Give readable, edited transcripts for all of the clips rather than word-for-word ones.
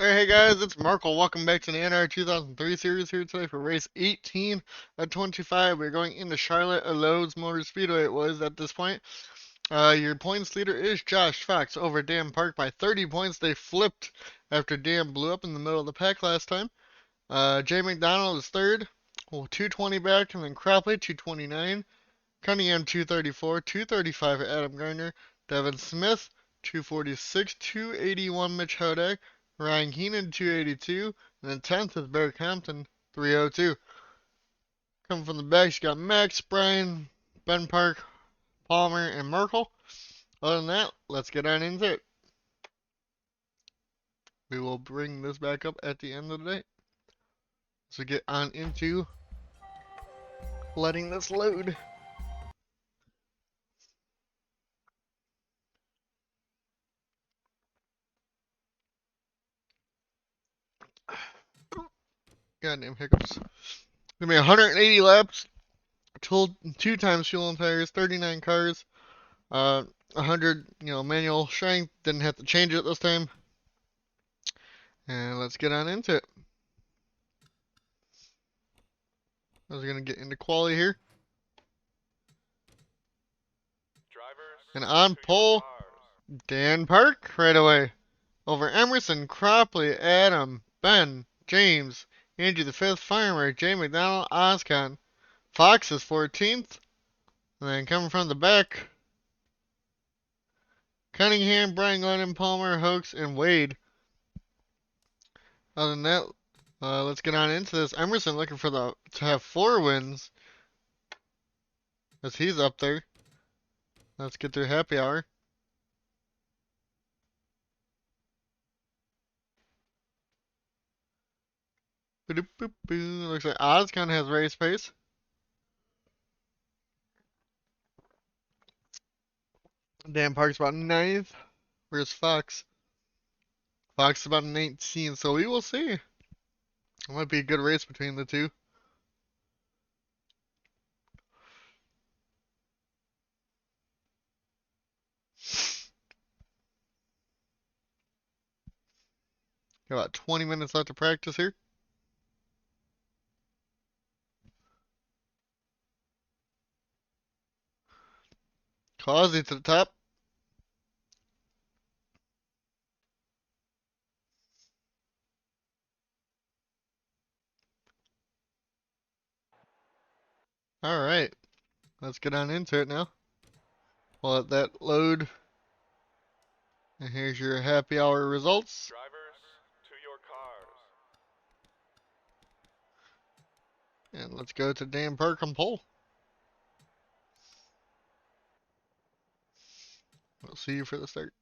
Alright, hey guys, it's Markle. Welcome back to the Nr2003 series here today for race 18 at 25. We're going into Charlotte at Lowe's Motor Speedway. It was at this point. Your points leader is Josh Fox over Dan Park by 30 points. They flipped after Dan blew up in the middle of the pack last time. Jay McDonald is third, 220 back, and then Cropley 229. Cunningham 234, 235 for Adam Gardner. Devin Smith 246, 281 Mitch Hodak. Ryan Keenan 282, and then 10th is Barry Compton 302. Coming from the back, you got Max, Brian, Ben Park, Palmer, and Merkel. Other than that, let's get on into it. We will bring this back up at the end of the day. So get on into letting this load. Goddamn hiccups. Gonna be 180 laps, two times fuel and tires, 39 cars, 100, manual strength. Didn't have to change it this time. And let's get on into it. I was gonna get into quality here. And on pole, Dan Park right away. Over Emerson, Cropley, Adam, Ben, James, Andrew the Fifth, Farmer, Jay McDonald, Oscon. Fox is 14th. And then coming from the back, Cunningham, Brian Glennon, Palmer, Hoax, and Wade. Other than that, let's get on into this. Emerson looking for to have 4 wins, as he's up there. Let's get through happy hour. Looks like Oscon has race pace. Dan Park's about 9th. Where's Fox? Fox is about 19, so we will see. It might be a good race between the two. Got about 20 minutes left to practice here. Causey to the top. Alright, let's get on into it now. We'll let that load. And here's your happy hour results. Drivers, to your cars. And let's go to Dan Park on pole. We'll see you for the start.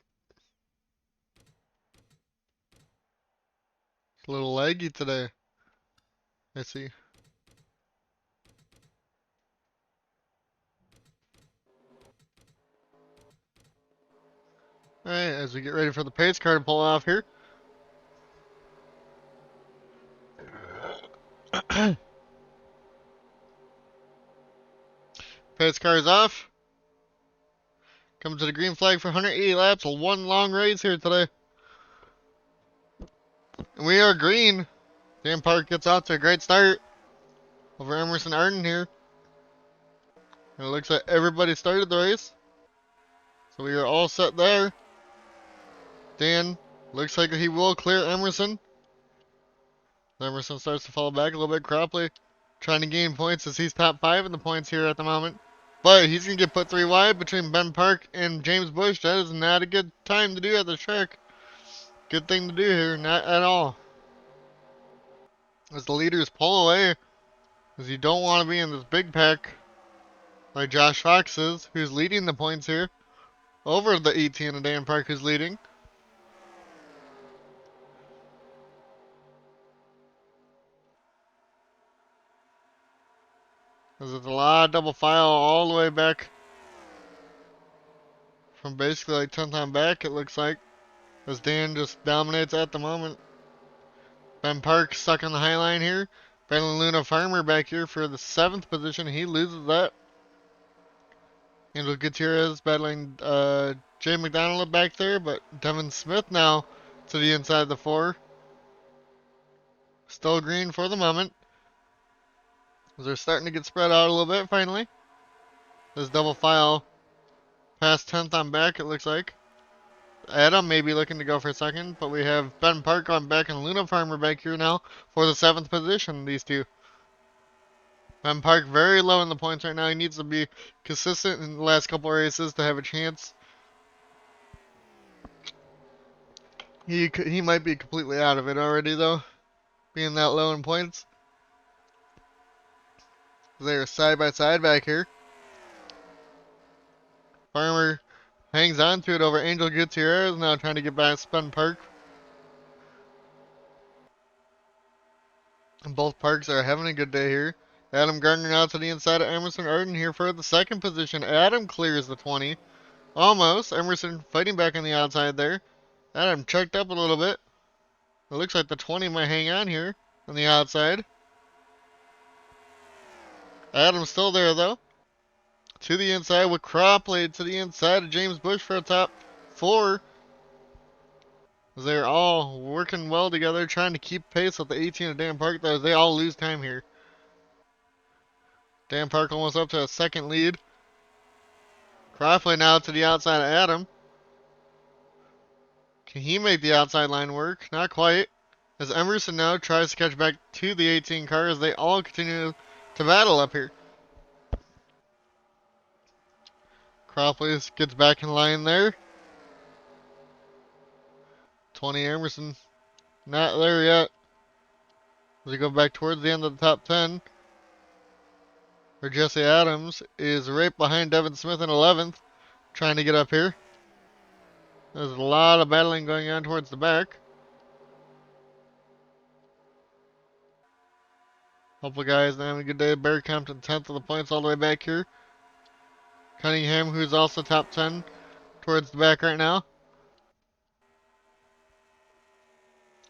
It's a little laggy today. I see. Alright, as we get ready for the pace car to pull off here. Pace car is off. Coming to the green flag for 180 laps. One long race here today. And we are green. Dan Park gets out to a great start over Emerson Arden here. And it looks like everybody started the race. So we are all set there. Dan looks like he will clear Emerson. Emerson starts to fall back a little bit. Cropley trying to gain points as he's top 5 in the points here at the moment. But he's going to get put 3 wide between Ben Park and James Bush. That is not a good time to do at the track. Good thing to do here, not at all. As the leaders pull away, as you don't want to be in this big pack like Josh Fox is, who's leading the points here over the 18 of Dan Park, who's leading. There's a lot of double file all the way back from basically like 10th on back, it looks like, as Dan just dominates at the moment. Ben Park stuck on the high line here. Ben Luna Farmer back here for the 7th position. He loses that. Angel Gutierrez battling Jay McDonald back there, but Devin Smith now to the inside of the 4. Still green for the moment. They're starting to get spread out a little bit finally. This double file past 10th on back, it looks like. Adam may be looking to go for second, but we have Ben Park on back and Luna Farmer back here now for the 7th position, these two. Ben Park very low in the points right now. He needs to be consistent in the last couple of races to have a chance. He might be completely out of it already though, being that low in points. They're side by side back here. Farmer hangs on to it over Angel Gutierrez, now trying to get back Ben Park. And both Parks are having a good day here. Adam Gardner now to the inside of Emerson Arden here for the second position. Adam clears the 20. Almost. Emerson fighting back on the outside there. Adam checked up a little bit. It looks like the 20 might hang on here on the outside. Adam's still there though. To the inside with Cropley to the inside of James Bush for a top 4. They're all working well together, trying to keep pace with the 18 of Dan Park, though they all lose time here. Dan Park almost up to a second lead. Cropley now to the outside of Adam. Can he make the outside line work? Not quite. As Emerson now tries to catch back to the 18 car as they all continue to battle up here. Cropley gets back in line there. 20 Emerson not there yet. As we go back towards the end of the top 10. Where Jesse Adams is right behind Devin Smith in 11th. Trying to get up here. There's a lot of battling going on towards the back. Hopefully guys are having a good day. Barry Compton 10th of the points all the way back here. Cunningham, who's also top 10 towards the back right now.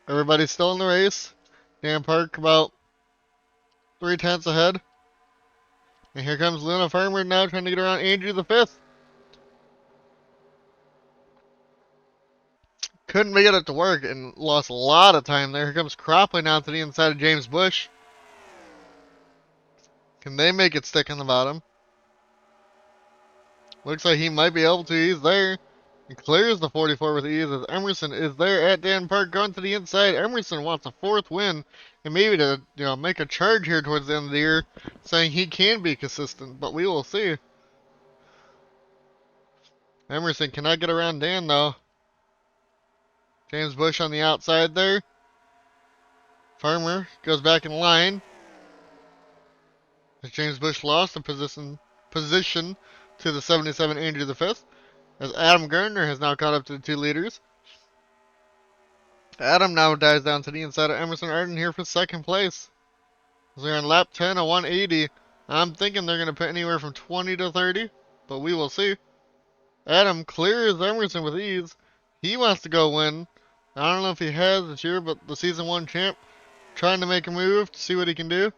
Everybody's still in the race. Dan Park about 3/10 ahead. And here comes Luna Farmer now trying to get around Andrew the 5th. Couldn't get it to work and lost a lot of time there. Here comes Cropley now to the inside of James Bush. Can they make it stick in the bottom? Looks like he might be able to. He's there. He clears the 44 with ease as Emerson is there at Dan Park going to the inside. Emerson wants a 4th win and maybe to make a charge here towards the end of the year, saying he can be consistent, but we will see. Emerson cannot get around Dan though. James Bush on the outside there. Farmer goes back in line. As James Bush lost the position to the 77 Andrew the 5th. As Adam Gardner has now caught up to the 2 leaders. Adam now dives down to the inside of Emerson Arden here for 2nd place. As they're on lap 10 of 180. I'm thinking they're going to put anywhere from 20 to 30, but we will see. Adam clears Emerson with ease. He wants to go win. I don't know if he has this year, but the season 1 champ trying to make a move to see what he can do.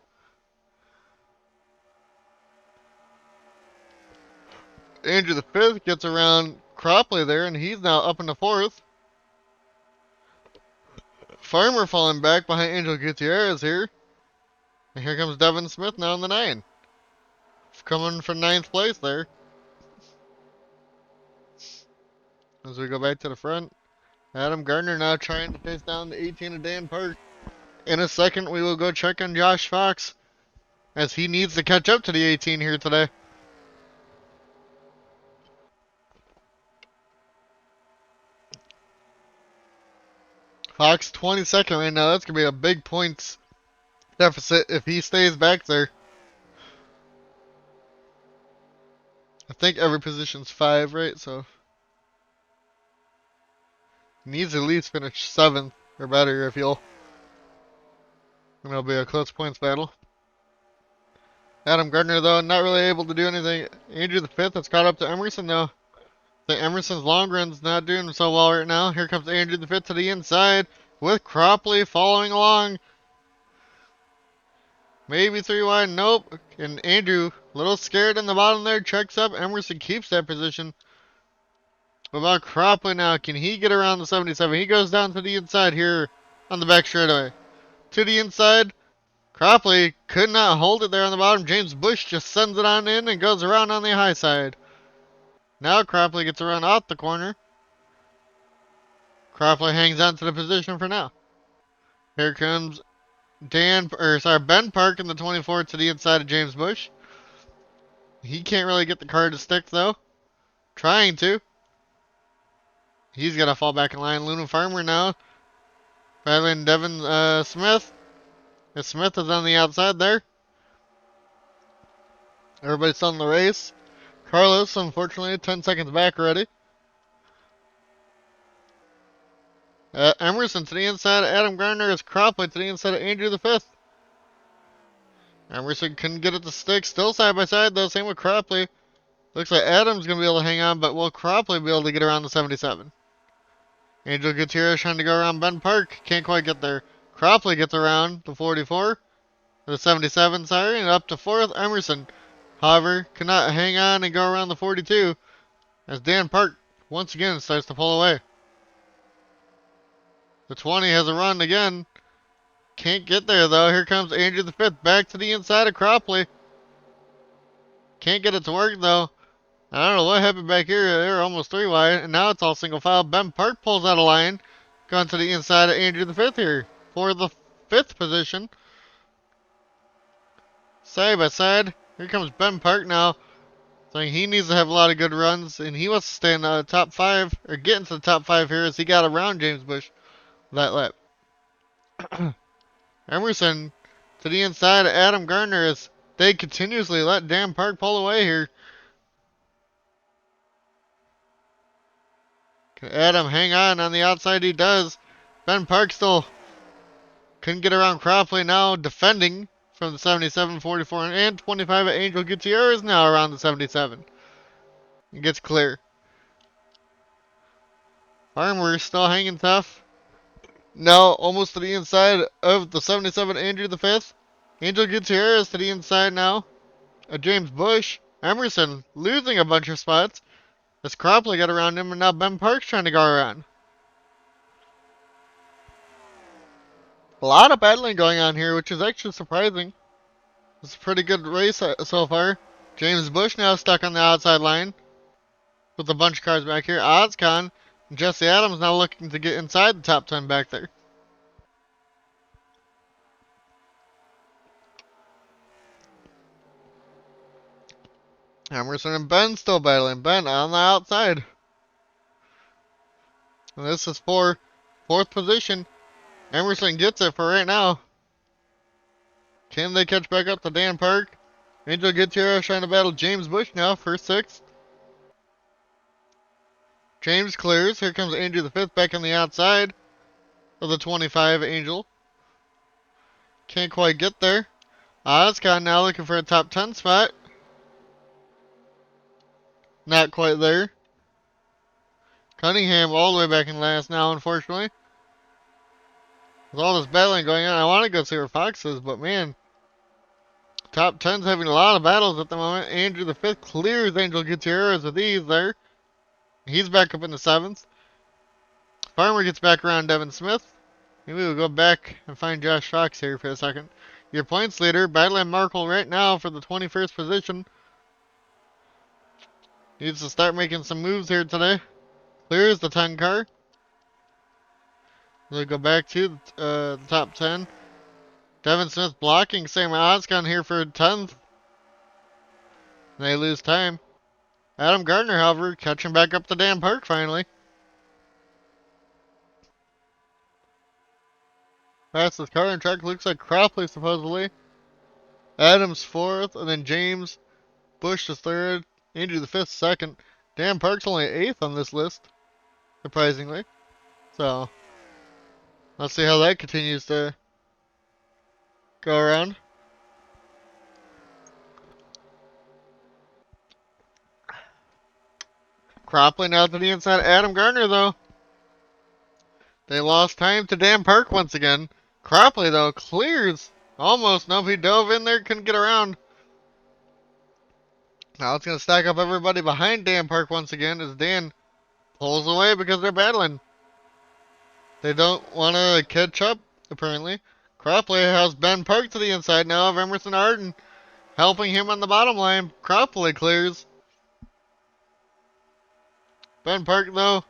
Andrew the 5th gets around Cropley there, and he's now up in the 4th. Farmer falling back behind Angel Gutierrez here. And here comes Devin Smith now in the 9. Coming from 9th place there. As we go back to the front. Adam Gardner now trying to chase down the 18 of Dan Park. In a second, we will go check on Josh Fox, as he needs to catch up to the 18 here today. Fox 22nd right now. That's going to be a big points deficit if he stays back there. I think every position's 5, right? So he needs to at least finish 7th or better if he'll. And it'll be a close points battle. Adam Gardner, though, not really able to do anything. Andrew the 5th has caught up to Emerson, though. I think Emerson's long run's not doing so well right now. Here comes Andrew the 5th to the inside with Cropley following along. Maybe 3 wide. Nope. And Andrew, a little scared in the bottom there, checks up. Emerson keeps that position. What about Cropley now? Can he get around the 77? He goes down to the inside here on the back straightaway. to the inside. Cropley could not hold it there on the bottom. James Bush just sends it on in and goes around on the high side. Now Cropley gets around out the corner. Cropley hangs on to the position for now. Here comes Ben Park in the 24 to the inside of James Bush. He can't really get the car to stick though. Trying to. He's got to fall back in line. Luna Farmer now. Battling Devin Smith. If Smith is on the outside there. Everybody's still in the race. Carlos, unfortunately, 10 seconds back already. Emerson to the inside of Adam Gardner as Cropley to the inside of Andrew the 5th. Emerson couldn't get it to stick. Still side by side though. Same with Cropley. Looks like Adam's going to be able to hang on, but will Cropley be able to get around the 77? Angel Gutierrez trying to go around Ben Park. Can't quite get there. Cropley gets around the 44. The 77, sorry. And up to 4th, Emerson. However, cannot hang on and go around the 42. As Dan Park once again starts to pull away. The 20 has a run again. Can't get there though. Here comes Andrew the 5th back to the inside of Cropley. Can't get it to work though. I don't know what happened back here. They were almost 3 wide. And now it's all single file. Ben Park pulls out a line. Going to the inside of Andrew the 5th here. For the 5th position. Side by side. Here comes Ben Park now. Saying he needs to have a lot of good runs. And he wants to stay in the top 5. Or get into the top 5 here as he got around James Bush that lap. Emerson to the inside of Adam Gardner as they continuously let Dan Park pull away here. Can Adam hang on the outside? He does. Ben Park still couldn't get around Cropley now defending from the 77, 44, and 25 at Angel Gutierrez now around the 77. It gets clear. Farmer still hanging tough. Now almost to the inside of the 77, Andrew the 5th. Angel Gutierrez to the inside now. James Bush. Emerson losing a bunch of spots. As Cropley got around him, and now Ben Park's trying to go around. A lot of battling going on here, which is actually surprising. It's a pretty good race so far. James Bush now stuck on the outside line. With a bunch of cars back here. OddsCon. Jesse Adams now looking to get inside the top 10 back there. Emerson and Ben still battling. Ben on the outside. And this is for 4th position. Emerson gets it for right now. Can they catch back up to Dan Park? Angel Gutierrez trying to battle James Bush now for 6th. James clears. Here comes Andrew the 5th back on the outside of the 25 Angel. Can't quite get there. OddsCon now looking for a top 10 spot. Not quite there. Cunningham all the way back in last now, unfortunately. With all this battling going on, I want to go see where Fox is, but man. Top 10's having a lot of battles at the moment. Andrew the 5th clears Angel Gutierrez with ease there. He's back up in the 7th. Farmer gets back around Devin Smith. Maybe we'll go back and find Josh Fox here for a second. Your points leader, battling Markle right now for the 21st position. Needs to start making some moves here today. Clears the 10 car. We'll go back to the top 10. Devin Smith blocking. Same OddsCon here for 10th. They lose time. Adam Gardner, however, catching back up to Dan Park finally. Fastest car on track looks like Cropley supposedly. Adams 4th, and then James Bush is 3rd. Andrew the 5th 2nd. Dan Park's only 8th on this list, surprisingly. So, let's see how that continues to go around. Cropley now to the inside. Adam Gardner, though. They lost time to Dan Park once again. Cropley, though, clears. Almost. Nope, he dove in there, couldn't get around. Now it's going to stack up everybody behind Dan Park once again as Dan pulls away because they're battling. They don't want to catch up, apparently. Cropley has Ben Park to the inside now of Emerson Arden, helping him on the bottom line. Cropley clears. Ben Park, though,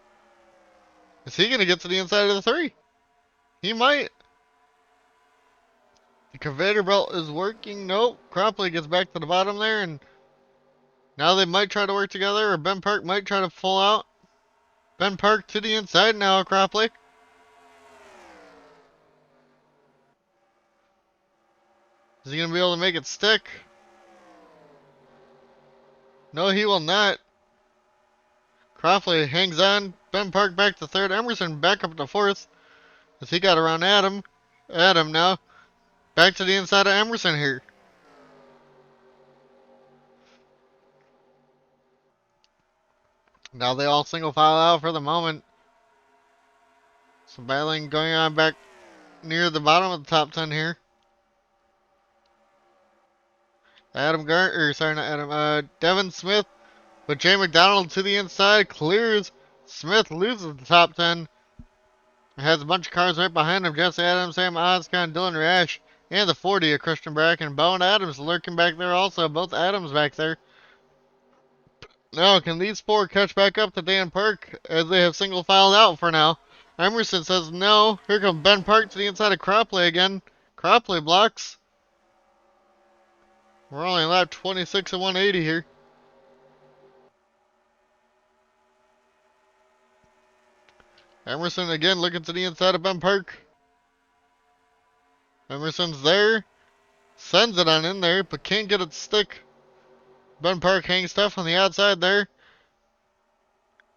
is he going to get to the inside of the 3? He might. The conveyor belt is working. Nope. Cropley gets back to the bottom there, and now they might try to work together, or Ben Park might try to pull out. Ben Park to the inside now, Cropley. Is he going to be able to make it stick? No, he will not. Cropley hangs on. Ben Park back to third. Emerson back up to fourth. As he got around Adam. Adam now back to the inside of Emerson here. Now they all single file out for the moment. Some battling going on back near the bottom of the top 10 here. Devin Smith with Jay McDonald to the inside. Clears. Smith loses the top 10. Has a bunch of cars right behind him. Jesse Adams, Sam Oscon, Dylan Rash, and the 40 of Christian Bracken. Bowen Adams lurking back there also. Both Adams back there. Now, can these four catch back up to Dan Park as they have single filed out for now? Emerson says no. Here comes Ben Park to the inside of Cropley again. Cropley blocks. We're only lap 26 and 180 here. Emerson again looking to the inside of Ben Park. Emerson's there. Sends it on in there, but can't get it to stick. Ben Park hangs tough on the outside there.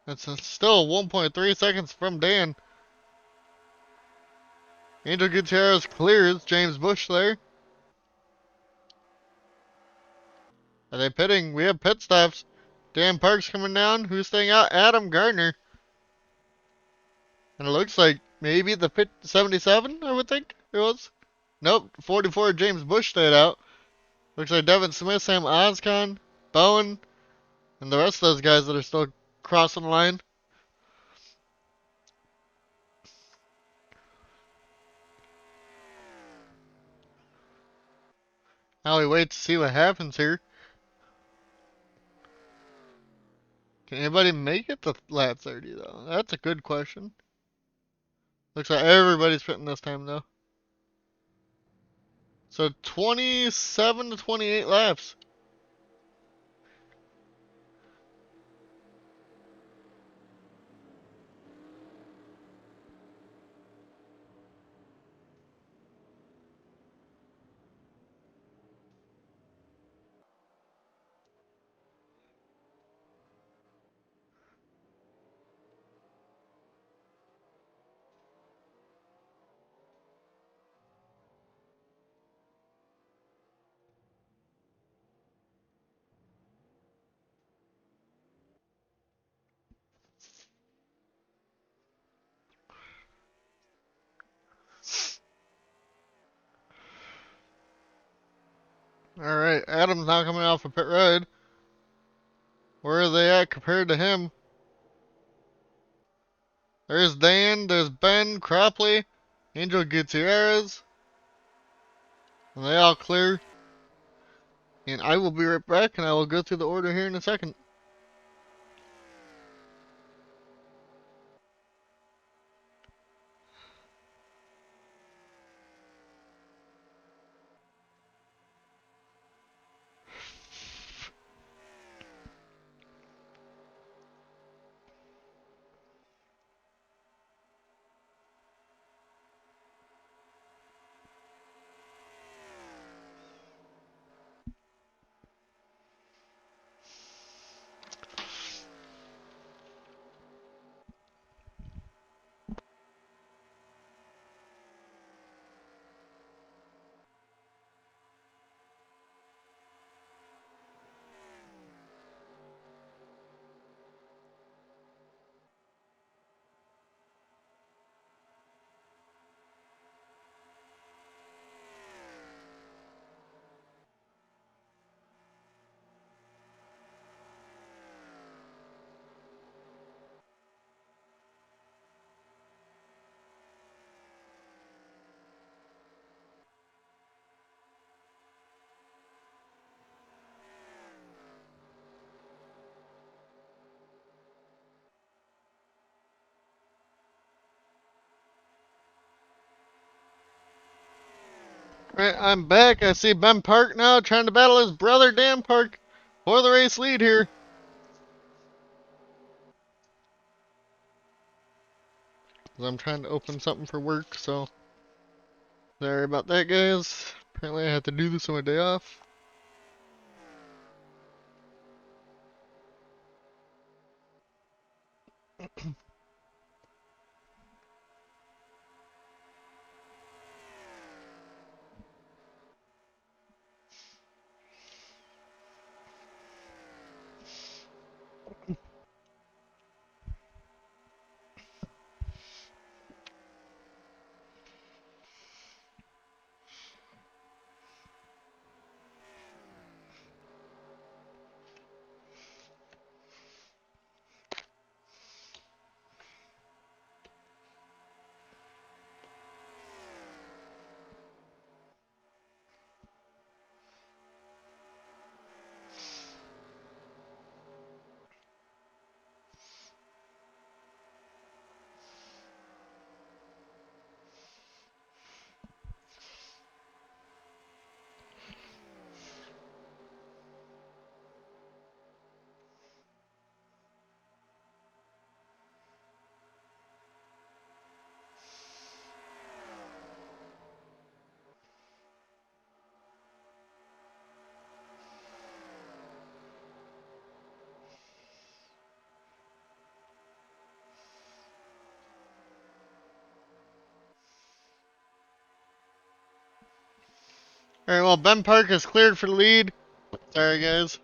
It's still 1.3 seconds from Dan. Angel Gutierrez clears James Bush there. Are they pitting? We have pit stops. Dan Park's coming down. Who's staying out? Adam Gardner. And it looks like maybe the 77, I would think it was. Nope, 44 James Bush stayed out. Looks like Devin Smith, Sam Oscon, Bowen, and the rest of those guys that are still crossing the line. Now we wait to see what happens here. Can anybody make it to lap 30 though? That's a good question. Looks like everybody's pitting this time though. So 27 to 28 laps. Alright, Adam's now coming off a pit road. Where are they at compared to him? There's Dan, there's Ben, Cropley, Angel Gutierrez. And they all clear. And I will be right back and I will go through the order here in a second. Alright, I'm back. I see Ben Park now trying to battle his brother Dan Park for the race lead here. I'm trying to open something for work, so sorry about that, guys. Apparently I have to do this on my day off. Alright, well, Ben Park is cleared for the lead. Sorry, guys.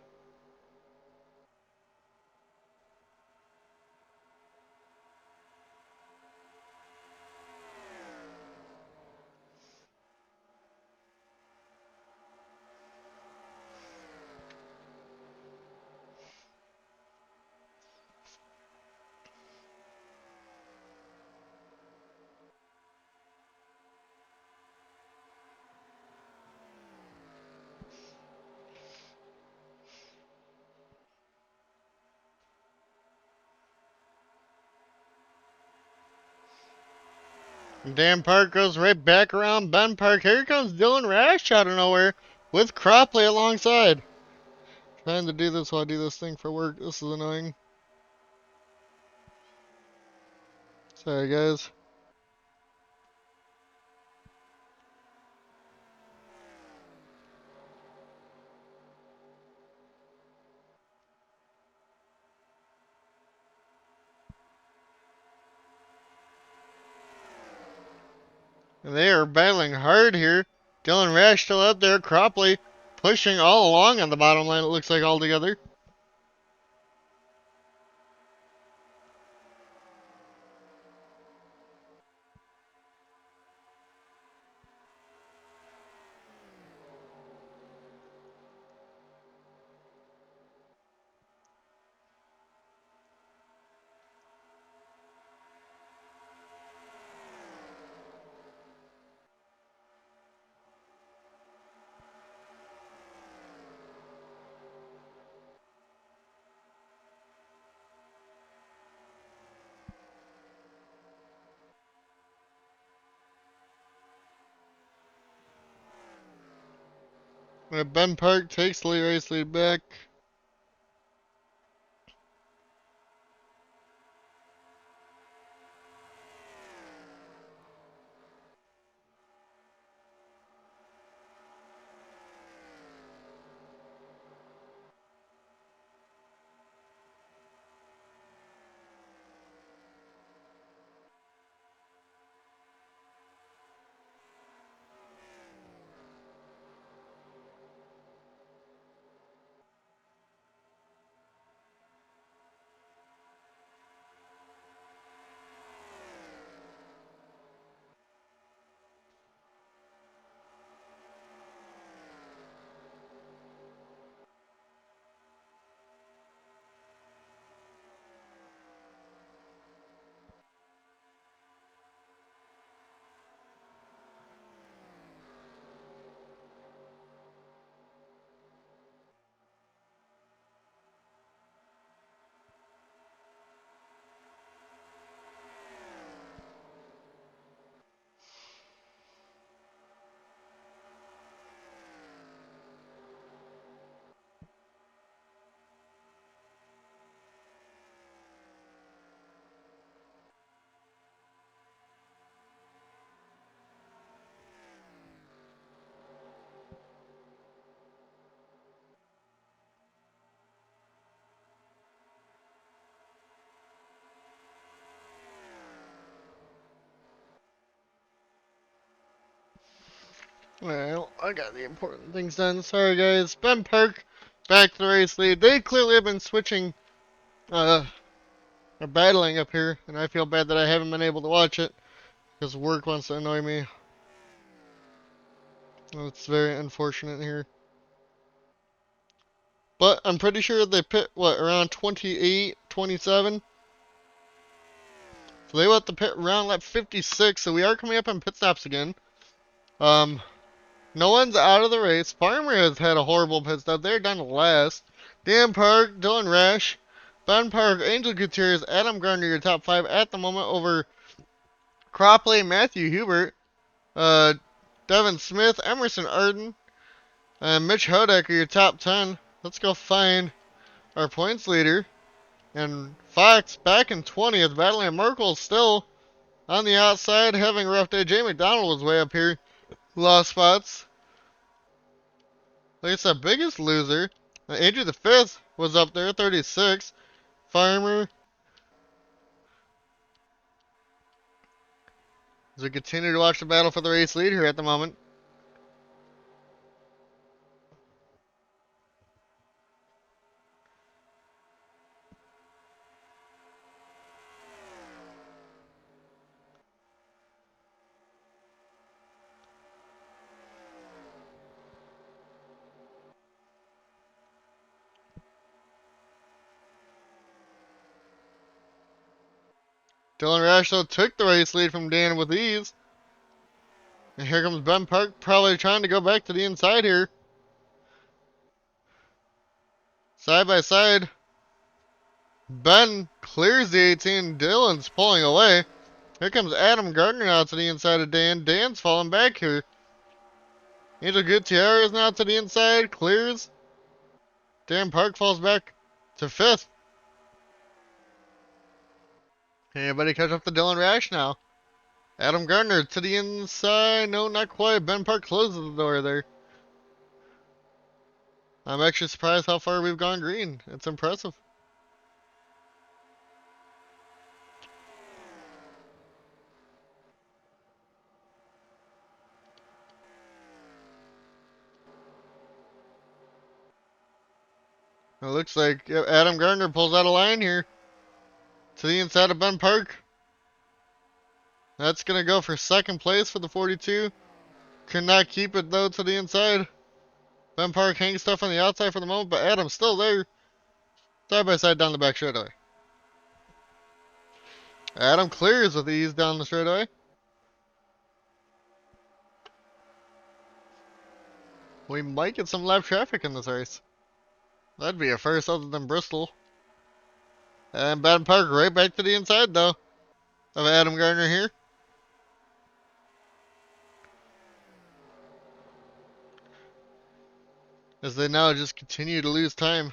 Dan Park goes right back around Ben Park. Here comes Dylan Rash out of nowhere with Cropley alongside. Trying to do this while I do this thing for work. This is annoying. Sorry, guys. They are battling hard here. Dylan Rash still out there. Cropley pushing all along on the bottom line, it looks like, altogether. Ben Park takes the race lead back. Well, I got the important things done. Sorry, guys. Ben Park back to the race lead. They clearly have been switching, or battling up here, and I feel bad that I haven't been able to watch it because work wants to annoy me. It's very unfortunate here. But I'm pretty sure they pit, what, around 28, 27? So they went the pit around lap 56, so we are coming up on pit stops again. Um, no one's out of the race. Farmer has had a horrible pit stop. They're down to last. Dan Park, Dylan Rash, Ben Park, Angel Gutierrez, Adam Gardner, your top 5 at the moment over Cropley, Matthew Hubert, uh, Devin Smith, Emerson Arden, and Mitch Hodak are your top 10. Let's go find our points leader. And Fox back in 20th, battling Merkel still on the outside, having a rough day. Jay McDonald was way up here. Lost spots. Like I said, biggest loser. Andrew the Fifth was up there, 36. Farmer. As we continue to watch the battle for the race lead here at the moment. Dylan Rash though took the race lead from Dan with ease. And here comes Ben Park, probably trying to go back to the inside here. Side by side. Ben clears the 18. Dylan's pulling away. Here comes Adam Gardner now to the inside of Dan. Dan's falling back here. Angel Gutierrez now to the inside. Clears. Dan Park falls back to 5th. Anybody catch up to Dylan Rash now? Adam Gardner to the inside. No, not quite. Ben Park closes the door there. I'm actually surprised how far we've gone green. It's impressive. It looks like Adam Gardner pulls out a line here to the inside of Ben Park. That's going to go for second place for the 42. Could not keep it, though, to the inside. Ben Park hangs stuff on the outside for the moment, but Adam's still there. Side by side down the back straightaway. Adam clears with ease down the straightaway. We might get some lap traffic in this race. That'd be a first other than Bristol. And Ben Park right back to the inside, though, of Adam Gardner here. As they now just continue to lose time.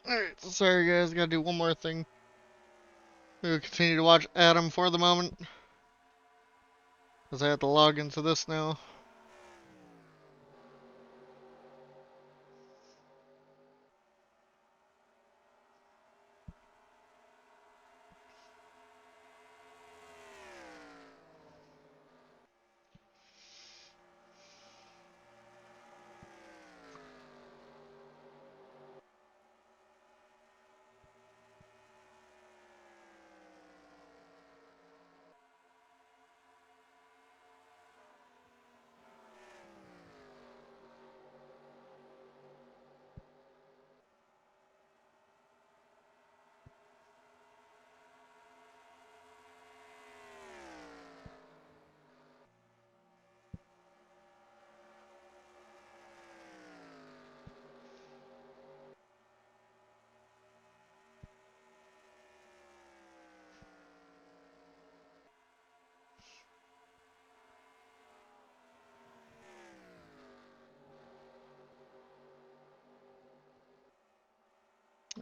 Alright, sorry guys, gotta do one more thing. We'll continue to watch Adam for the moment. As I have to log into this now.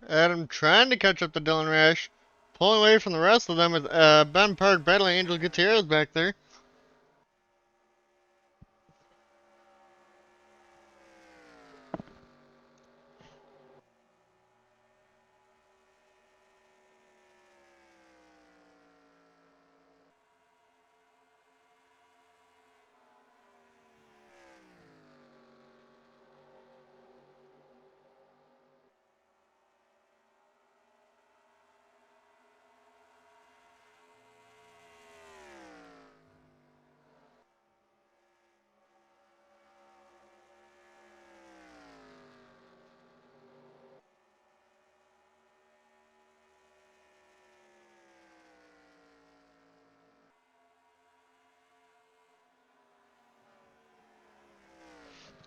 Adam trying to catch up to Dylan Rash. Pulling away from the rest of them is Ben Park battling Angel Gutierrez back there.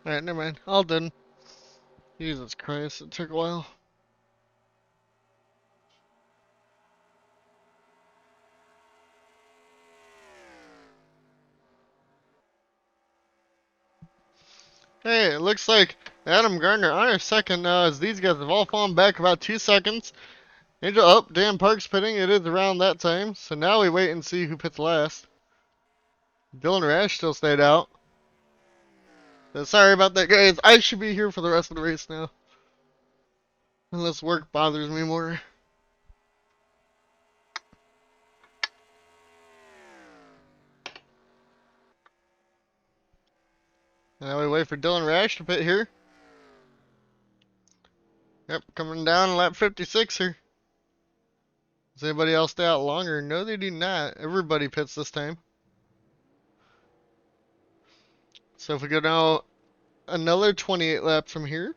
Alright, never mind. All done. Jesus Christ, it took a while. Hey, it looks like Adam Gardner on our second now, as these guys have all fallen back about 2 seconds. Angel up, Dan Parks pitting. It is around that time. So now we wait and see who pits last. Dylan Rash still stayed out. Sorry about that, guys. I should be here for the rest of the race now. Unless work bothers me more. Now we wait for Dylan Rash to pit here. Yep, coming down lap 56 here. Does anybody else stay out longer? No, they do not. Everybody pits this time. So if we go now another 28 laps from here.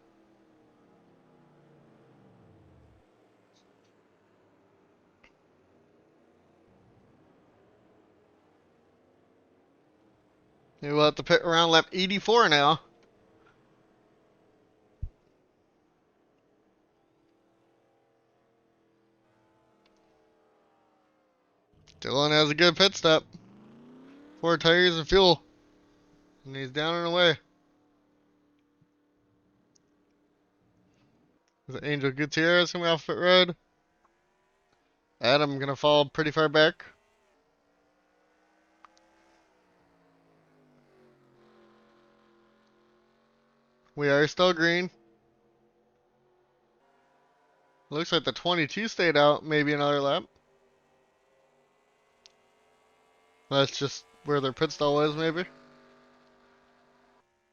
Maybe we'll have to pit around lap 84 now. Dylan has a good pit stop. 4 tires and fuel. And he's down and away. There's Angel Gutierrez coming off pit road. Adam gonna fall pretty far back. We are still green. Looks like the 22 stayed out, maybe another lap. That's just where their pit stall was, maybe.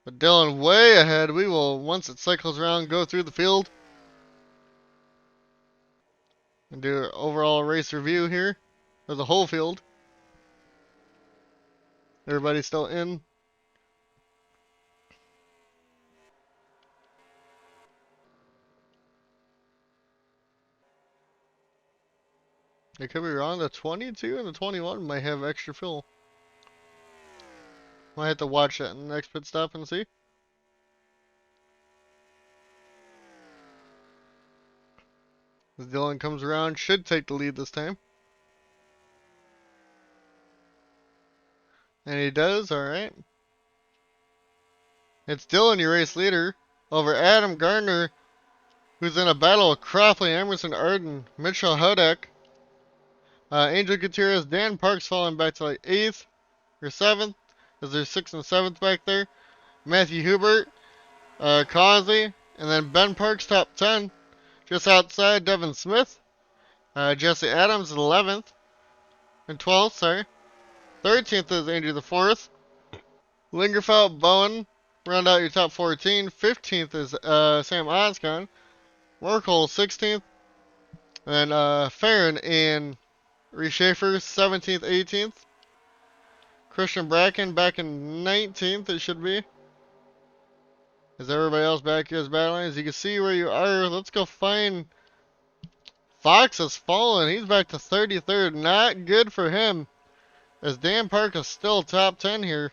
But Dylan way ahead. We will, once it cycles around, go through the field and do an overall race review here of the whole field. Everybody's still in. I could be wrong. The 22 and the 21 might have extra fuel. Might have to watch that in the next pit stop and see. As Dylan comes around, should take the lead this time. And he does, alright. It's Dylan, your race leader, over Adam Gardner, who's in a battle with Cropley, Emerson Arden, Mitchell Hodak, Angel Gutierrez, Dan Parks falling back to like 8th or 7th, as there's 6th and 7th back there. Matthew Hubert, Causey, and then Ben Parks top 10. Just outside, Devin Smith. Jesse Adams is 11th. And 12th, sorry. 13th is Andrew the 4th. Lingerfeld, Bowen, round out your top 14. 15th is Sam Oscon. Merkel, 16th. And then Farron and Reese Schaefer, 17th, 18th. Christian Bracken back in 19th, it should be. As everybody else back here is battling. As you can see where you are, let's go find Fox has fallen. He's back to 33rd. Not good for him. As Dan Park is still top 10 here.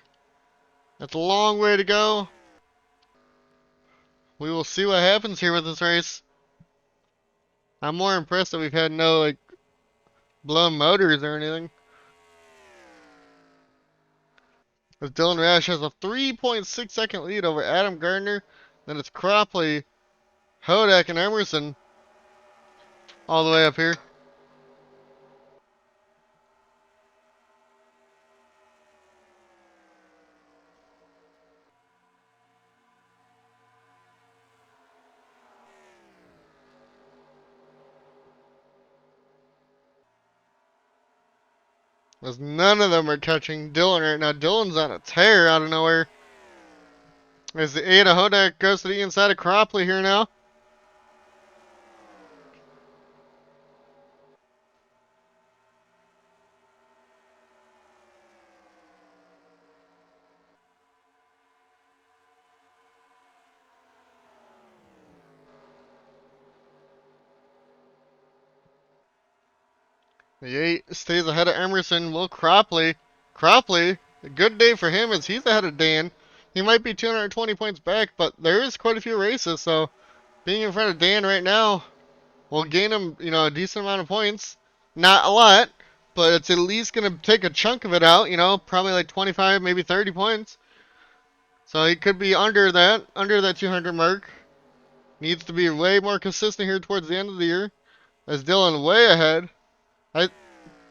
That's a long way to go. We will see what happens here with this race. I'm more impressed that we've had no like blown motors or anything. As Dylan Rash has a 3.6 second lead over Adam Gardner. Then it's Cropley, Hodak, and Emerson all the way up here. As none of them are catching Dylan right now. Dylan's on a tear out of nowhere. As the Ada Hodak goes to the inside of Cropley here now. The 8 stays ahead of Emerson. Will Cropley. Cropley, a good day for him as he's ahead of Dan. He might be 220 points back, but there is quite a few races, so being in front of Dan right now will gain him, a decent amount of points. Not a lot, but it's at least going to take a chunk of it out, probably like 25, maybe 30 points. So he could be under that 200 mark. Needs to be way more consistent here towards the end of the year. As Dylan way ahead. I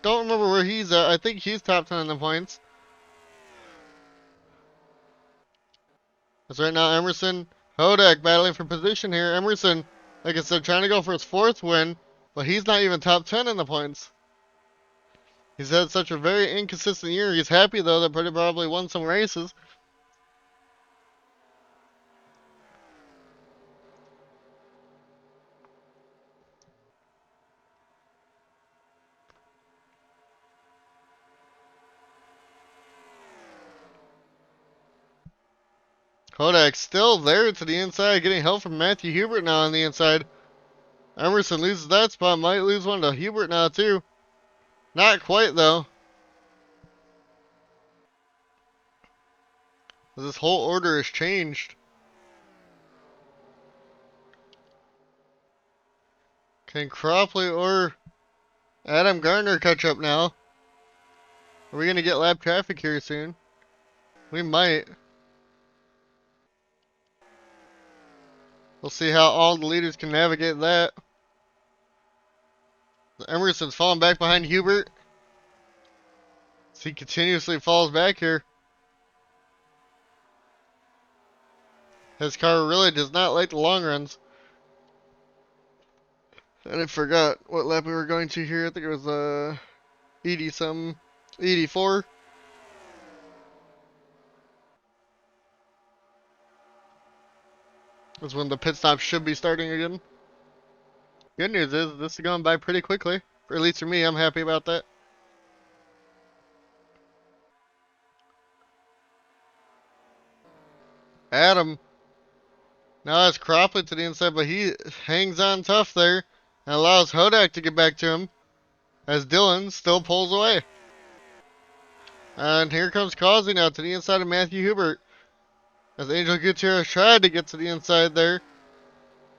don't remember where he's at. I think he's top 10 in the points. As right now, Emerson Hodak battling for position here. Emerson, like I said, trying to go for his 4th win, but he's not even top 10 in the points. He's had such a very inconsistent year. He's happy, though, that pretty probably won some races. Hodak still there to the inside, getting help from Matthew Hubert now on the inside. Emerson loses that spot, might lose one to Hubert now, too. Not quite, though. This whole order has changed. Can Cropley or Adam Gardner catch up now? Are we going to get lap traffic here soon? We might. We'll see how all the leaders can navigate that. Emerson's falling back behind Hubert. So he continuously falls back here. His car really does not like the long runs. And I forgot what lap we were going to here. I think it was 80 something. 84. That's when the pit stop should be starting again. Good news is this is going by pretty quickly. Or at least for me, I'm happy about that. Adam. Now it's Cropley to the inside, but he hangs on tough there and allows Hodak to get back to him as Dylan still pulls away. And here comes Causey now to the inside of Matthew Hubert as Angel Gutierrez tried to get to the inside there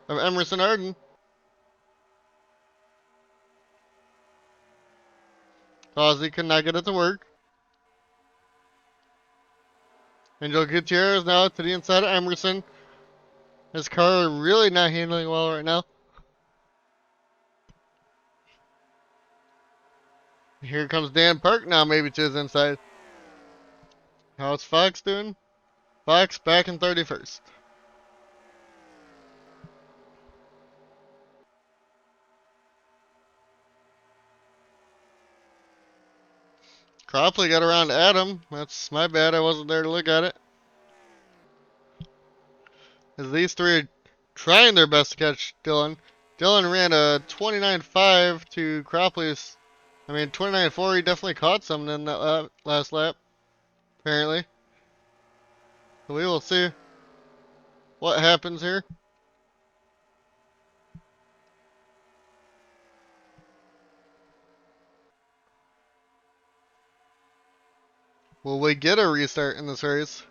of Emerson Arden. Causey could not get it to work. Angel Gutierrez now to the inside of Emerson. His car really not handling well right now. Here comes Dan Park now maybe to his inside. How's Fox doing? Fox back in 31st. Cropley got around Adam. That's my bad. I wasn't there to look at it. As these three are trying their best to catch Dylan. Dylan ran a 29.5 to Cropley's. 29.4. He definitely caught something in that last lap, apparently. So we will see what happens here. Will we get a restart in this race?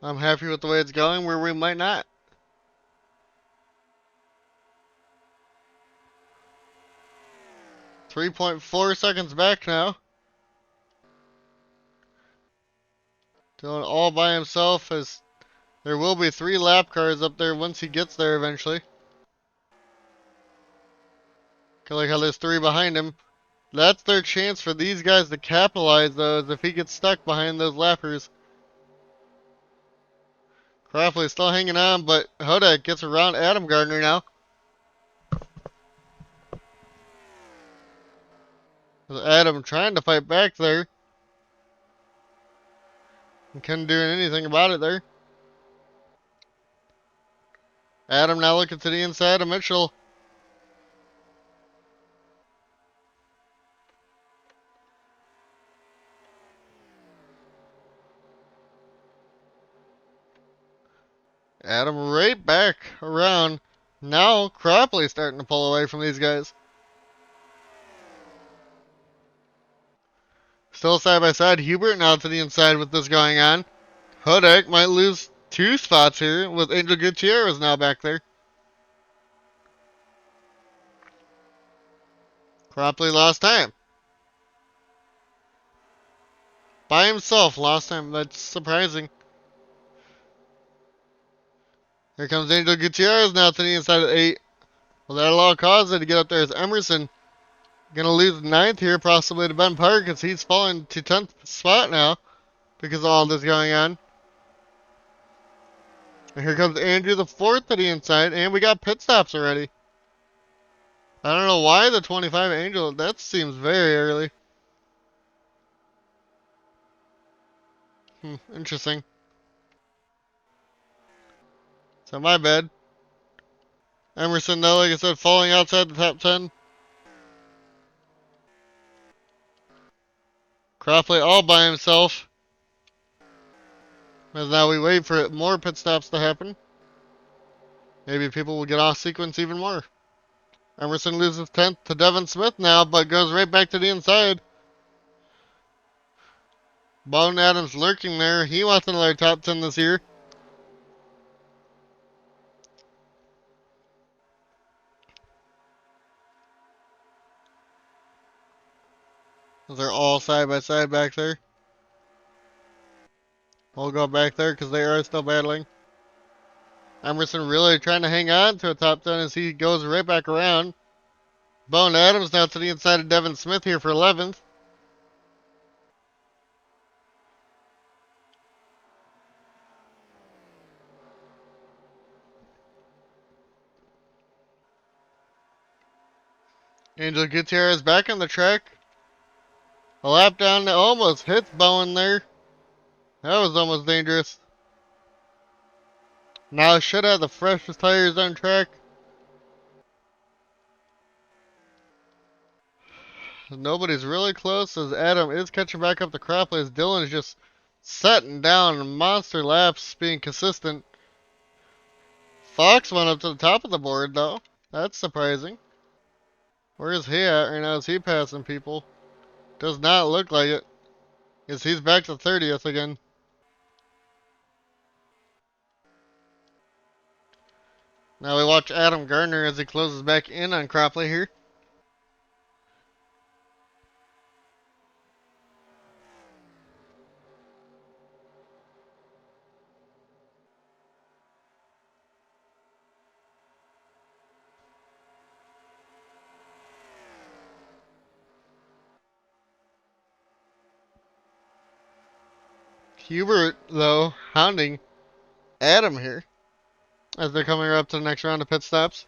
I'm happy with the way it's going, where we might not. .4 seconds back now. Dylan all by himself, as there will be 3 lap cars up there once he gets there eventually. Like how there's 3 behind him. That's their chance for these guys to capitalize, though, is if he gets stuck behind those lappers. Cropley still hanging on, but Hodak gets around Adam Gardner now. Adam trying to fight back there. And couldn't do anything about it there. Adam now looking to the inside of Mitchell. Adam right back around. Now Cropley starting to pull away from these guys. Still side by side. Hubert now to the inside with this going on. Hodek might lose 2 spots here with Angel Gutierrez now back there. Cropley lost time. By himself, lost time. That's surprising. Here comes Angel Gutierrez now to the inside of 8. Well, that'll all cause it to get up there as Emerson. Gonna lose 9th here, possibly to Ben Park, because he's falling to 10th spot now because of all this going on. And here comes Andrew the 4th to the inside, and we got pit stops already. I don't know why the 25 Angel, that seems very early. Interesting. So my bad. Emerson, though, like I said, falling outside the top 10. Cropley all by himself. As now we wait for more pit stops to happen. Maybe people will get off sequence even more. Emerson loses 10th to Devin Smith now, but goes right back to the inside. Bone Adams lurking there. He wants another top 10 this year. They're all side by side back there. We'll go back there because they are still battling. Emerson really trying to hang on to a top 10 as he goes right back around. Bone Adams now to the inside of Devin Smith here for 11th. Angel Gutierrez back on the track. A lap down that almost hits Bowen there. That was almost dangerous. Now should have the freshest tires on track. Nobody's really close as Adam is catching back up the Cropley as Dylan is just setting down monster laps, being consistent. Fox went up to the top of the board though. That's surprising. Where is he at right now? Is he passing people? Does not look like it. Yes, he's back to 30th again. Now we watch Adam Gardner as he closes back in on Cropley here. Hubert, though, hounding Adam here as they're coming up to the next round of pit stops.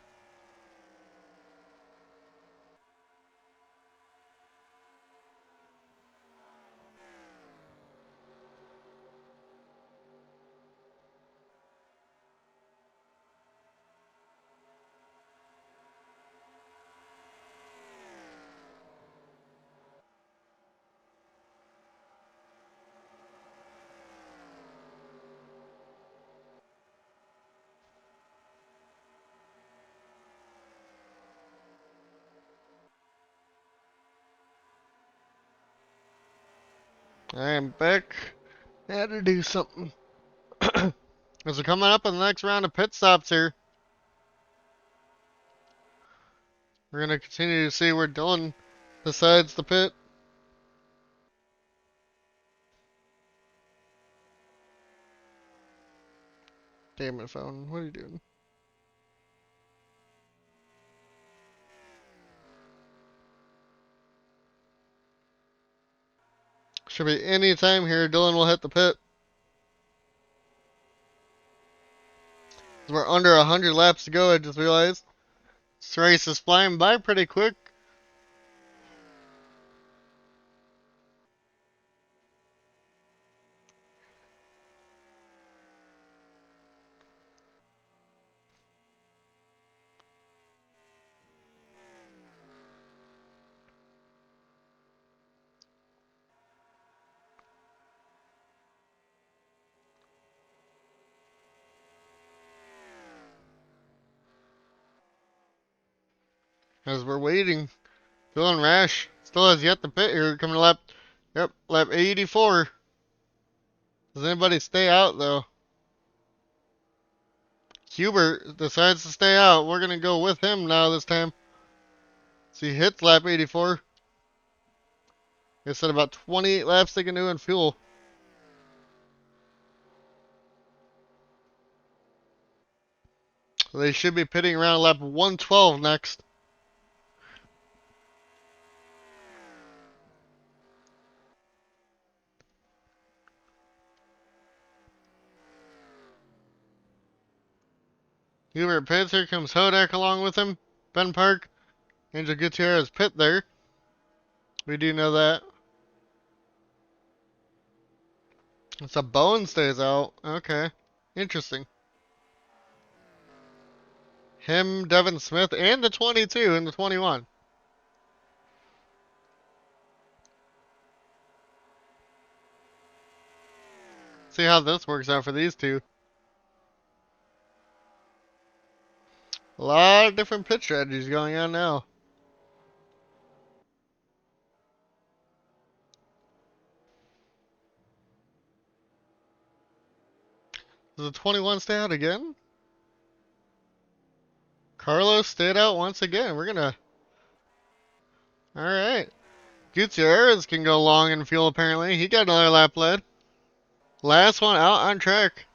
I am back. I had to do something. As we're coming up on the next round of pit stops here, we're going to continue to see where Dylan decides to pit. Damn it, phone. What are you doing? Should be any time here. Dylan will hit the pit. We're under 100 laps to go, I just realized. This race is flying by pretty quick. As we're waiting, Dylan Rash still has yet to pit here, coming to lap Yep, lap 84. Does anybody stay out though? Hubert decides to stay out. We're gonna go with him now this time. So he hits lap 84. They said about 28 laps they can do in fuel. So they should be pitting around lap 112 next. Hubert pits. Here comes Hodak along with him. Ben Park. Angel Gutierrez pit there. We do know that. So Bowen stays out. Okay. Interesting. Him, Devin Smith, and the 22 and the 21. See how this works out for these two. A lot of different pit strategies going on now. Does the 21 stay out again? Carlos stayed out once again. We're gonna. Alright. Gutierrez can go long in fuel apparently. He got another lap led. Last one out on track.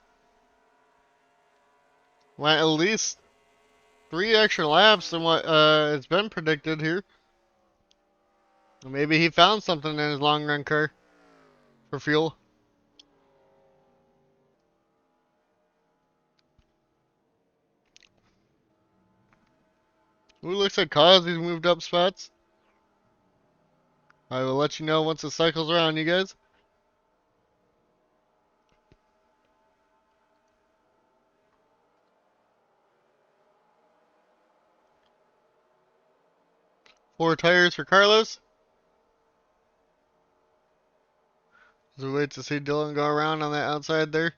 Went at least 3 extra laps than what has been predicted here. Maybe he found something in his long run car for fuel. Ooh, looks like Kazi's moved up spots. I will let you know once it cycles around, you guys. Four tires for Carlos. As we wait to see Dylan go around on that outside there.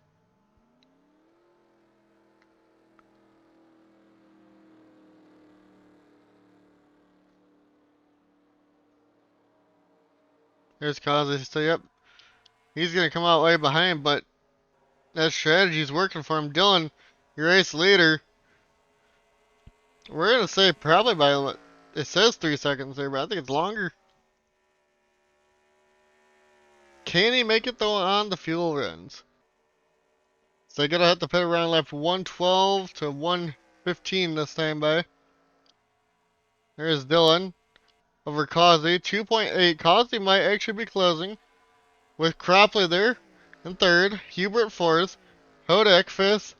There's Kazi. So, yep. He's going to come out way behind, but that strategy's working for him. Dylan, your race leader. We're going to say probably by, it says 3 seconds there, but I think it's longer. Can he make it though on the fuel runs? So they're going to have to pit around lap 112 to 115 this time by. There's Dylan over Kazi. 2.8. Kazi might actually be closing with Cropley there in third. Hubert fourth. Hodak fifth.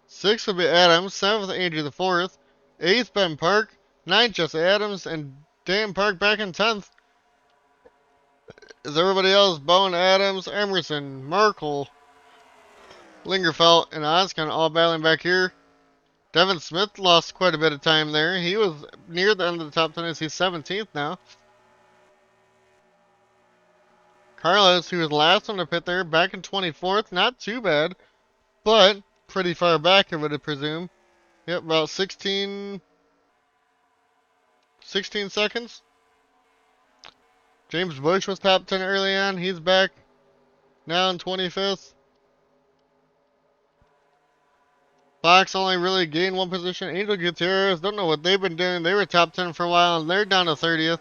Sixth will be Adams. Seventh, Andrew the fourth. Eighth, Ben Park. Ninth, Jesse Adams. And Dan Park back in 10th. Is everybody else? Bowen, Adams, Emerson, Merkel, Lingerfelt, and Oskin all battling back here. Devin Smith lost quite a bit of time there. He was near the end of the top 10 as he's 17th now. Carlos, who was last on the pit there, back in 24th. Not too bad, but pretty far back, I would presume. Yep, about 16 seconds. James Bush was top 10 early on. He's back now in 25th. Fox only really gained one position. Angel Gutierrez, don't know what they've been doing. They were top 10 for a while, and they're down to 30th.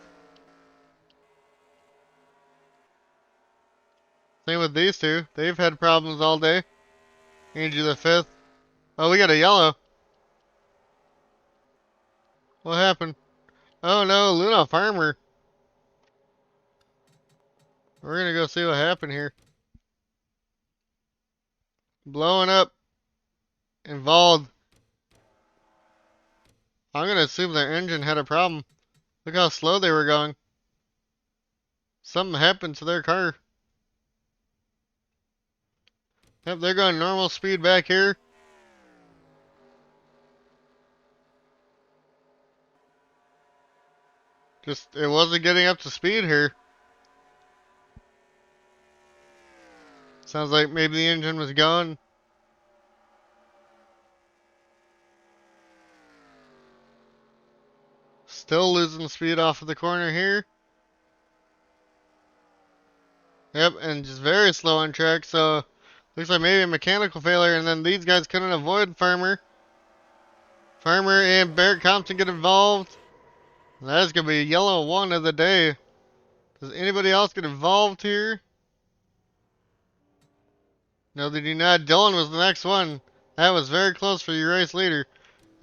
Same with these two. They've had problems all day. Angel the 5th. Oh, we got a yellow. What happened? Oh no, Luna Farmer. We're gonna go see what happened here. Blowing up. Involved. I'm gonna assume their engine had a problem. Look how slow they were going. Something happened to their car. Yep, they're going normal speed back here. Just, it wasn't getting up to speed here. Sounds like maybe the engine was going. Still losing speed off of the corner here. Yep, and just very slow on track, so looks like maybe a mechanical failure, and then these guys couldn't avoid Farmer. Farmer and Barrett Compton get involved. That's gonna be a yellow one of the day. Does anybody else get involved here? No, they do not. Dylan was the next one. That was very close for your race leader.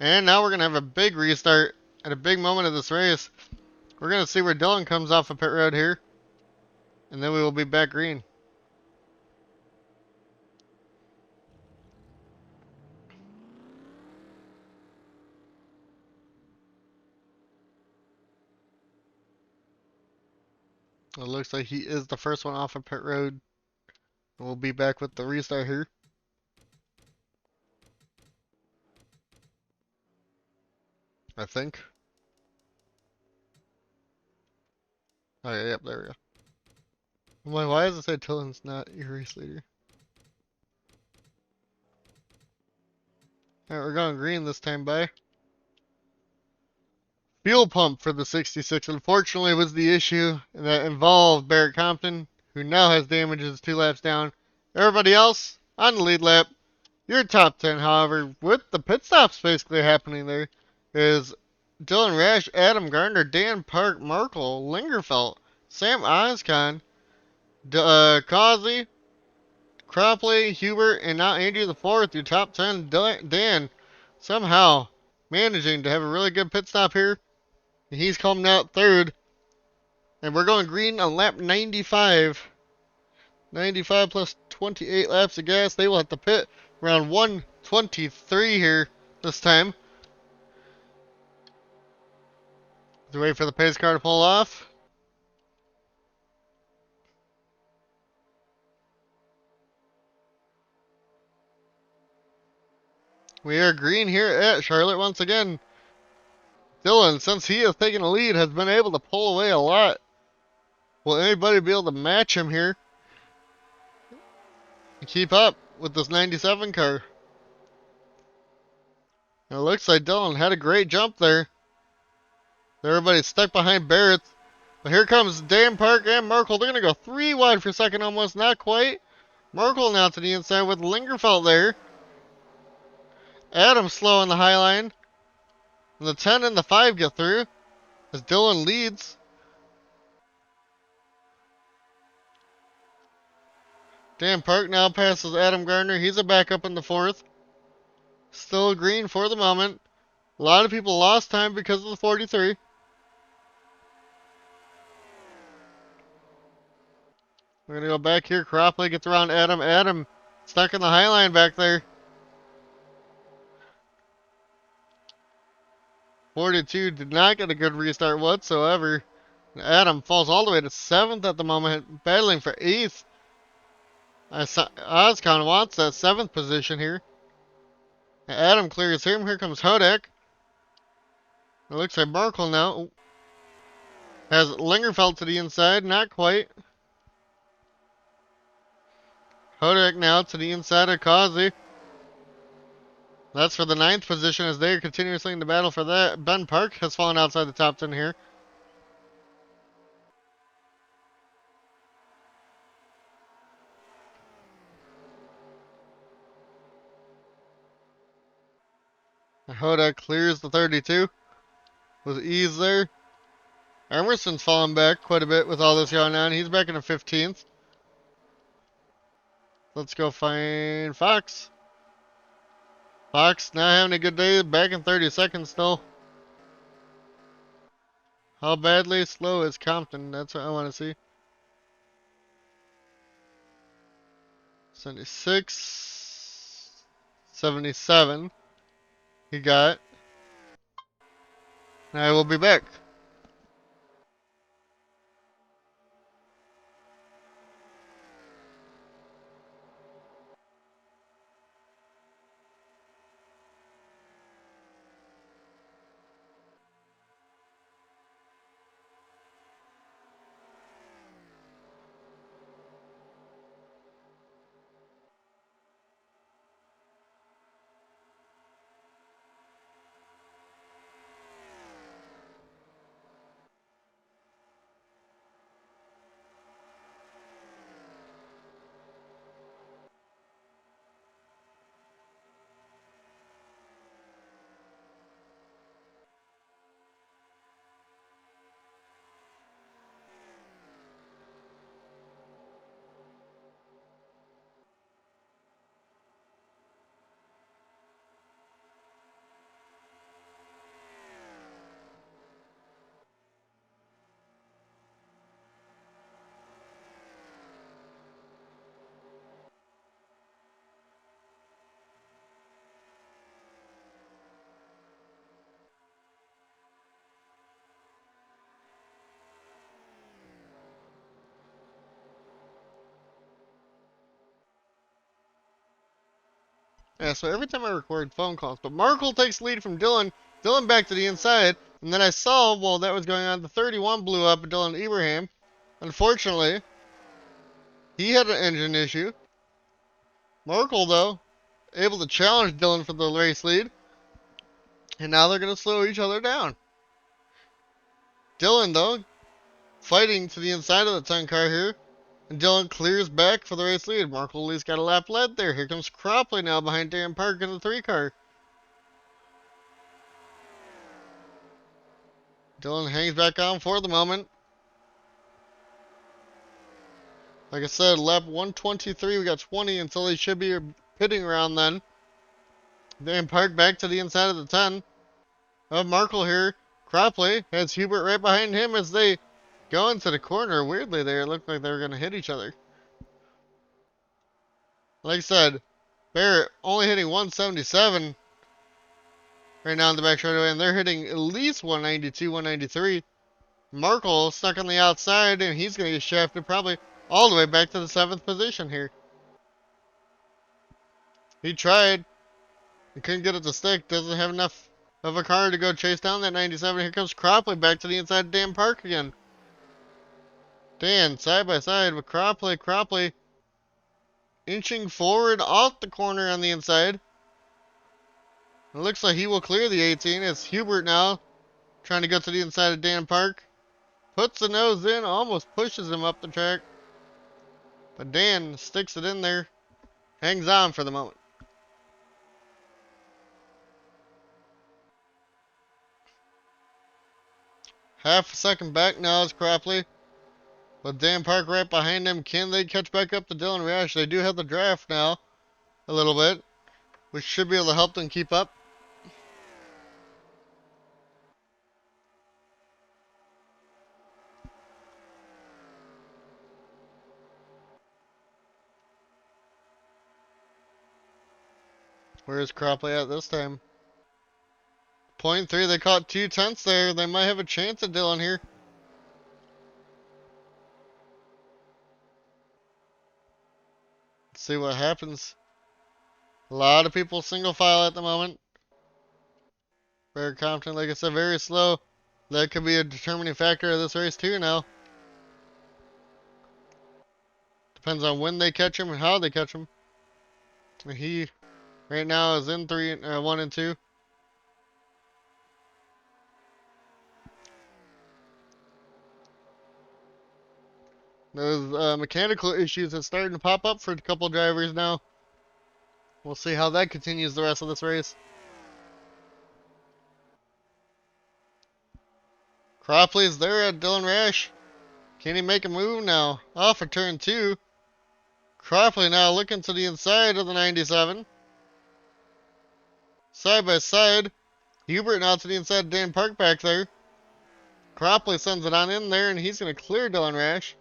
And now we're gonna have a big restart at a big moment of this race. We're gonna see where Dylan comes off of pit road here, and then we will be back green. It looks like he is the first one off of pit road. We'll be back with the restart here. I think. Oh, yeah, yep, there we go. I'm like, why does it say Dylan's not your race leader? Alright, we're going green this time, bye. Fuel pump for the 66, unfortunately, was the issue that involved Barrett Compton, who now has damages 2 laps down. Everybody else on the lead lap. Your top 10, however, with the pit stops basically happening there, is Dylan Rash, Adam Gardner, Dan Park, Merkel, Lingerfelt, Sam Oscon, Causey, Cropley, Hubert, and now Andy the fourth. Your top 10, Dan, somehow managing to have a really good pit stop here. He's coming out third. And we're going green on lap 95. 95 plus 28 laps of gas. They will have to pit around 123 here this time. To wait for the pace car to pull off. We are green here at Charlotte once again. Dylan, since he has taken the lead, has been able to pull away a lot. Will anybody be able to match him here and keep up with this 97 car? And it looks like Dylan had a great jump there. Everybody's stuck behind Barrett. But here comes Dan Park and Merkel. They're going to go 3 wide for second almost. Not quite. Merkel now to the inside with Lingerfelt there. Adam slow on the high line. And the 10 and the 5 get through as Dylan leads. Dan Park now passes Adam Gardner. He's a backup in the 4th. Still green for the moment. A lot of people lost time because of the 43. We're going to go back here. Cropley gets around Adam. Adam stuck in the high line back there. 42 did not get a good restart whatsoever. Adam falls all the way to 7th at the moment, battling for 8th. Oscon wants that 7th position here. Adam clears him. Here comes Hodak. It looks like Merkel now has Lingerfeld to the inside. Not quite. Hodak now to the inside of Causey. That's for the 9th position as they are continuously in the battle for that. Ben Park has fallen outside the top 10 here. Hodak clears the 32 with ease there. Emerson's fallen back quite a bit with all this going on. He's back in the 15th. Let's go find Fox. Fox not having a good day. Back in 32nd still. How badly slow is Compton? That's what I want to see. 76. 77. He got. And I will be back. Yeah, so every time I record phone calls, but Markle takes lead from Dylan. Dylan back to the inside, and then I saw while that was going on, the 31 blew up Dylan Ibrahim. Unfortunately, he had an engine issue. Markle, though, able to challenge Dylan for the race lead, and now they're going to slow each other down. Dylan, though, fighting to the inside of the 10 car here, and Dylan clears back for the race lead. Markle at least got a lap led there. Here comes Cropley now behind Dan Park in the 3 car. Dylan hangs back on for the moment. Like I said, lap 123, we got 20 until he should be pitting around then. Dan Park back to the inside of the 10 of Markle here. Cropley has Hubert right behind him as they go into the corner. Weirdly there, it looked like they were going to hit each other. Like I said, Barrett only hitting 177 right now in the back straightaway, and they're hitting at least 192, 193. Markle stuck on the outside, and he's going to get shafted probably all the way back to the 7th position here. He tried. He couldn't get it to stick. Doesn't have enough of a car to go chase down that 97. Here comes Cropley back to the inside of Dan Park again. Dan side by side with Cropley. Cropley inching forward off the corner on the inside. It looks like he will clear the 18. It's Hubert now trying to get to the inside of Dan Park. Puts the nose in, almost pushes him up the track. But Dan sticks it in there. Hangs on for the moment. Half a second back now is Cropley. With Dan Park right behind him, can they catch back up to Dylan Rash? They do have the draft now, a little bit, which should be able to help them keep up. Where's Cropley at this time? Point 3, they caught 2/10 there. They might have a chance at Dylan here. Let's see what happens. A lot of people single file at the moment. Barrett Compton, like I said, very slow. That could be a determining factor of this race too now. Depends on when they catch him and how they catch him. He right now is in 1 and 2. Those mechanical issues are starting to pop up for a couple drivers now. We'll see how that continues the rest of this race. Cropley's there at Dylan Rash. Can he make a move now? Off of turn 2. Cropley now looking to the inside of the 97. Side by side. Hubert now to the inside of Dan Park back there. Cropley sends it on in there, and he's going to clear Dylan Rash.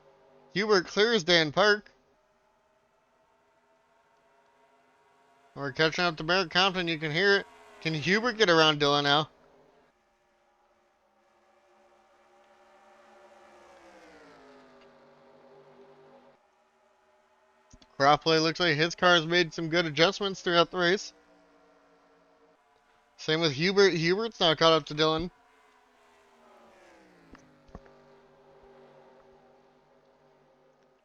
Hubert clears Dan Park. We're catching up to Barrett Compton. You can hear it. Can Hubert get around Dylan now? Cropley looks like his car has made some good adjustments throughout the race. Same with Hubert. Hubert's now caught up to Dylan.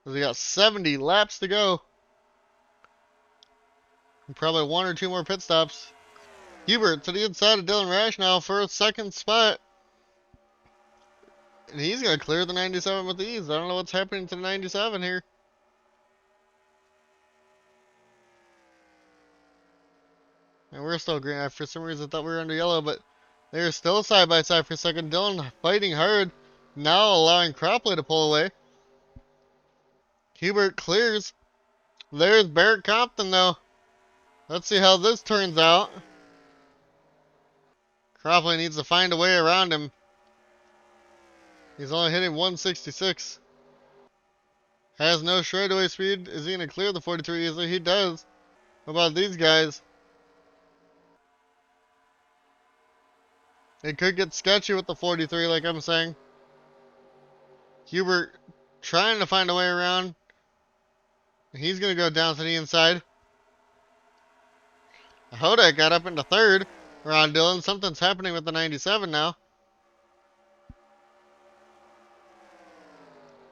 We got 70 laps to go. And probably 1 or 2 more pit stops. Hubert to the inside of Dylan Rash now for a second spot. And he's going to clear the 97 with ease. I don't know what's happening to the 97 here. And we're still green. For some reason, I thought we were under yellow, but they're still side by side for a second. Dylan fighting hard. Now allowing Cropley to pull away. Hubert clears. There's Barrett Compton, though. Let's see how this turns out. Cropley needs to find a way around him. He's only hitting 166. Has no straightaway speed. Is he going to clear the 43 easily? He does. What about these guys? It could get sketchy with the 43, like I'm saying. Hubert trying to find a way around. He's going to go down to the inside. Hodak got up into third. Ron Dillon, something's happening with the 97 now.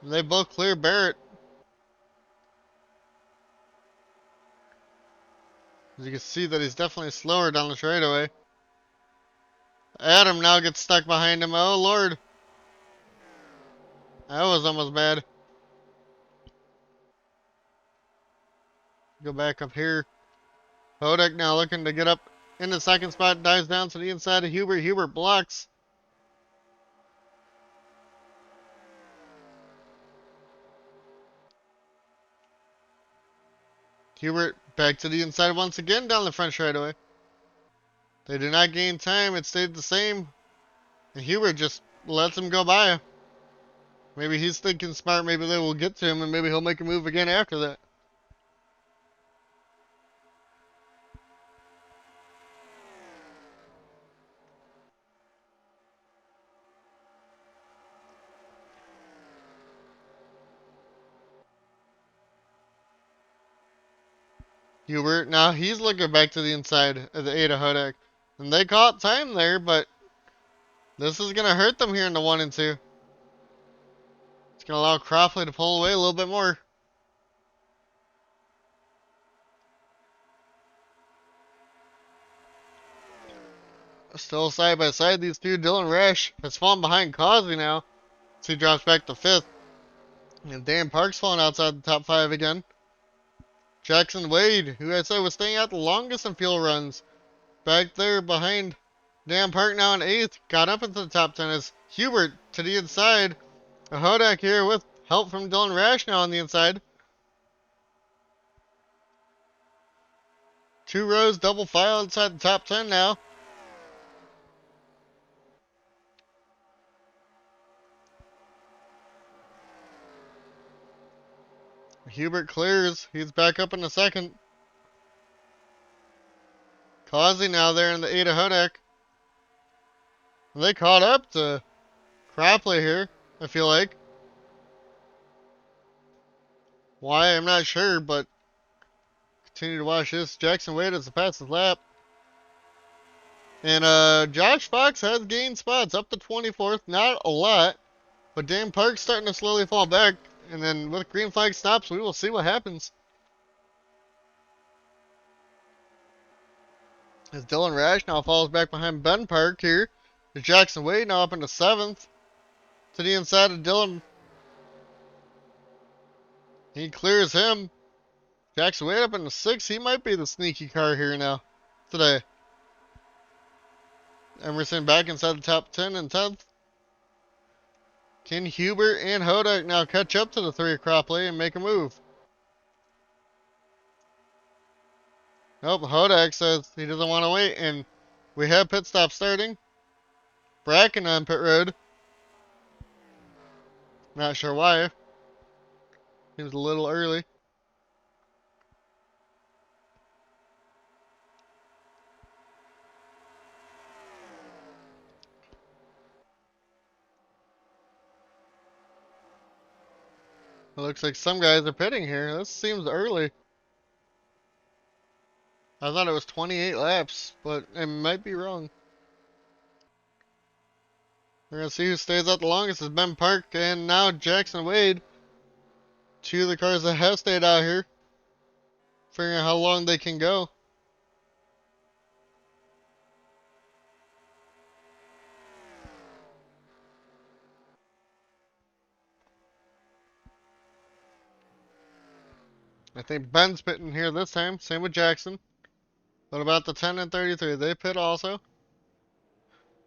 They both clear Barrett. As you can see that he's definitely slower down the straightaway. Adam now gets stuck behind him. Oh, Lord. That was almost bad. Go back up here. Hodak now looking to get up in the second spot. Dives down to the inside of Hubert. Hubert blocks. Hubert back to the inside once again down the front straightaway. They do not gain time. It stayed the same. And Hubert just lets him go by. Maybe he's thinking smart. Maybe they will get to him and maybe he'll make a move again after that. Hubert, now he's looking back to the inside of the Ada Hodak. And they caught time there, but this is going to hurt them here in the 1 and 2. It's going to allow Cropley to pull away a little bit more. Still side by side, these two. Dylan Rash has fallen behind Causey now. So he drops back to 5th. And Dan Park's falling outside the top 5 again. Jackson Wade, who I said was staying out the longest in fuel runs, back there behind Dan Park now in 8th. Got up into the top 10 as Hubert to the inside. A Hodak here with help from Dylan Rash now on the inside. 2 rows, double file inside the top 10 now. Hubert clears. He's back up in the second. Causey now there in the Ada Hodak. They caught up to Cropley here, I feel like. Why, I'm not sure, but continue to watch this. Jackson Wade has the fastest lap. And Josh Fox has gained spots up to 24th. Not a lot, but Dan Park's starting to slowly fall back. And then with green flag stops, we will see what happens. As Dylan Rash now falls back behind Ben Park here. There's Jackson Wade now up into 7th. To the inside of Dylan. He clears him. Jackson Wade up into 6th. He might be the sneaky car here now. Today. Emerson back inside the top 10 and 10th. Can Hubert and Hodak now catch up to the 3 of Cropley and make a move? Nope, Hodak says he doesn't want to wait, and we have pit stop starting. Bracken on pit road. Not sure why. Seems a little early. It looks like some guys are pitting here. This seems early. I thought it was 28 laps, but I might be wrong. We're going to see who stays out the longest. Is Ben Park and now Jackson Wade. 2 of the cars that have stayed out here. Figuring out how long they can go. I think Ben's pitting here this time. Same with Jackson. What about the 10 and 33? They pit also.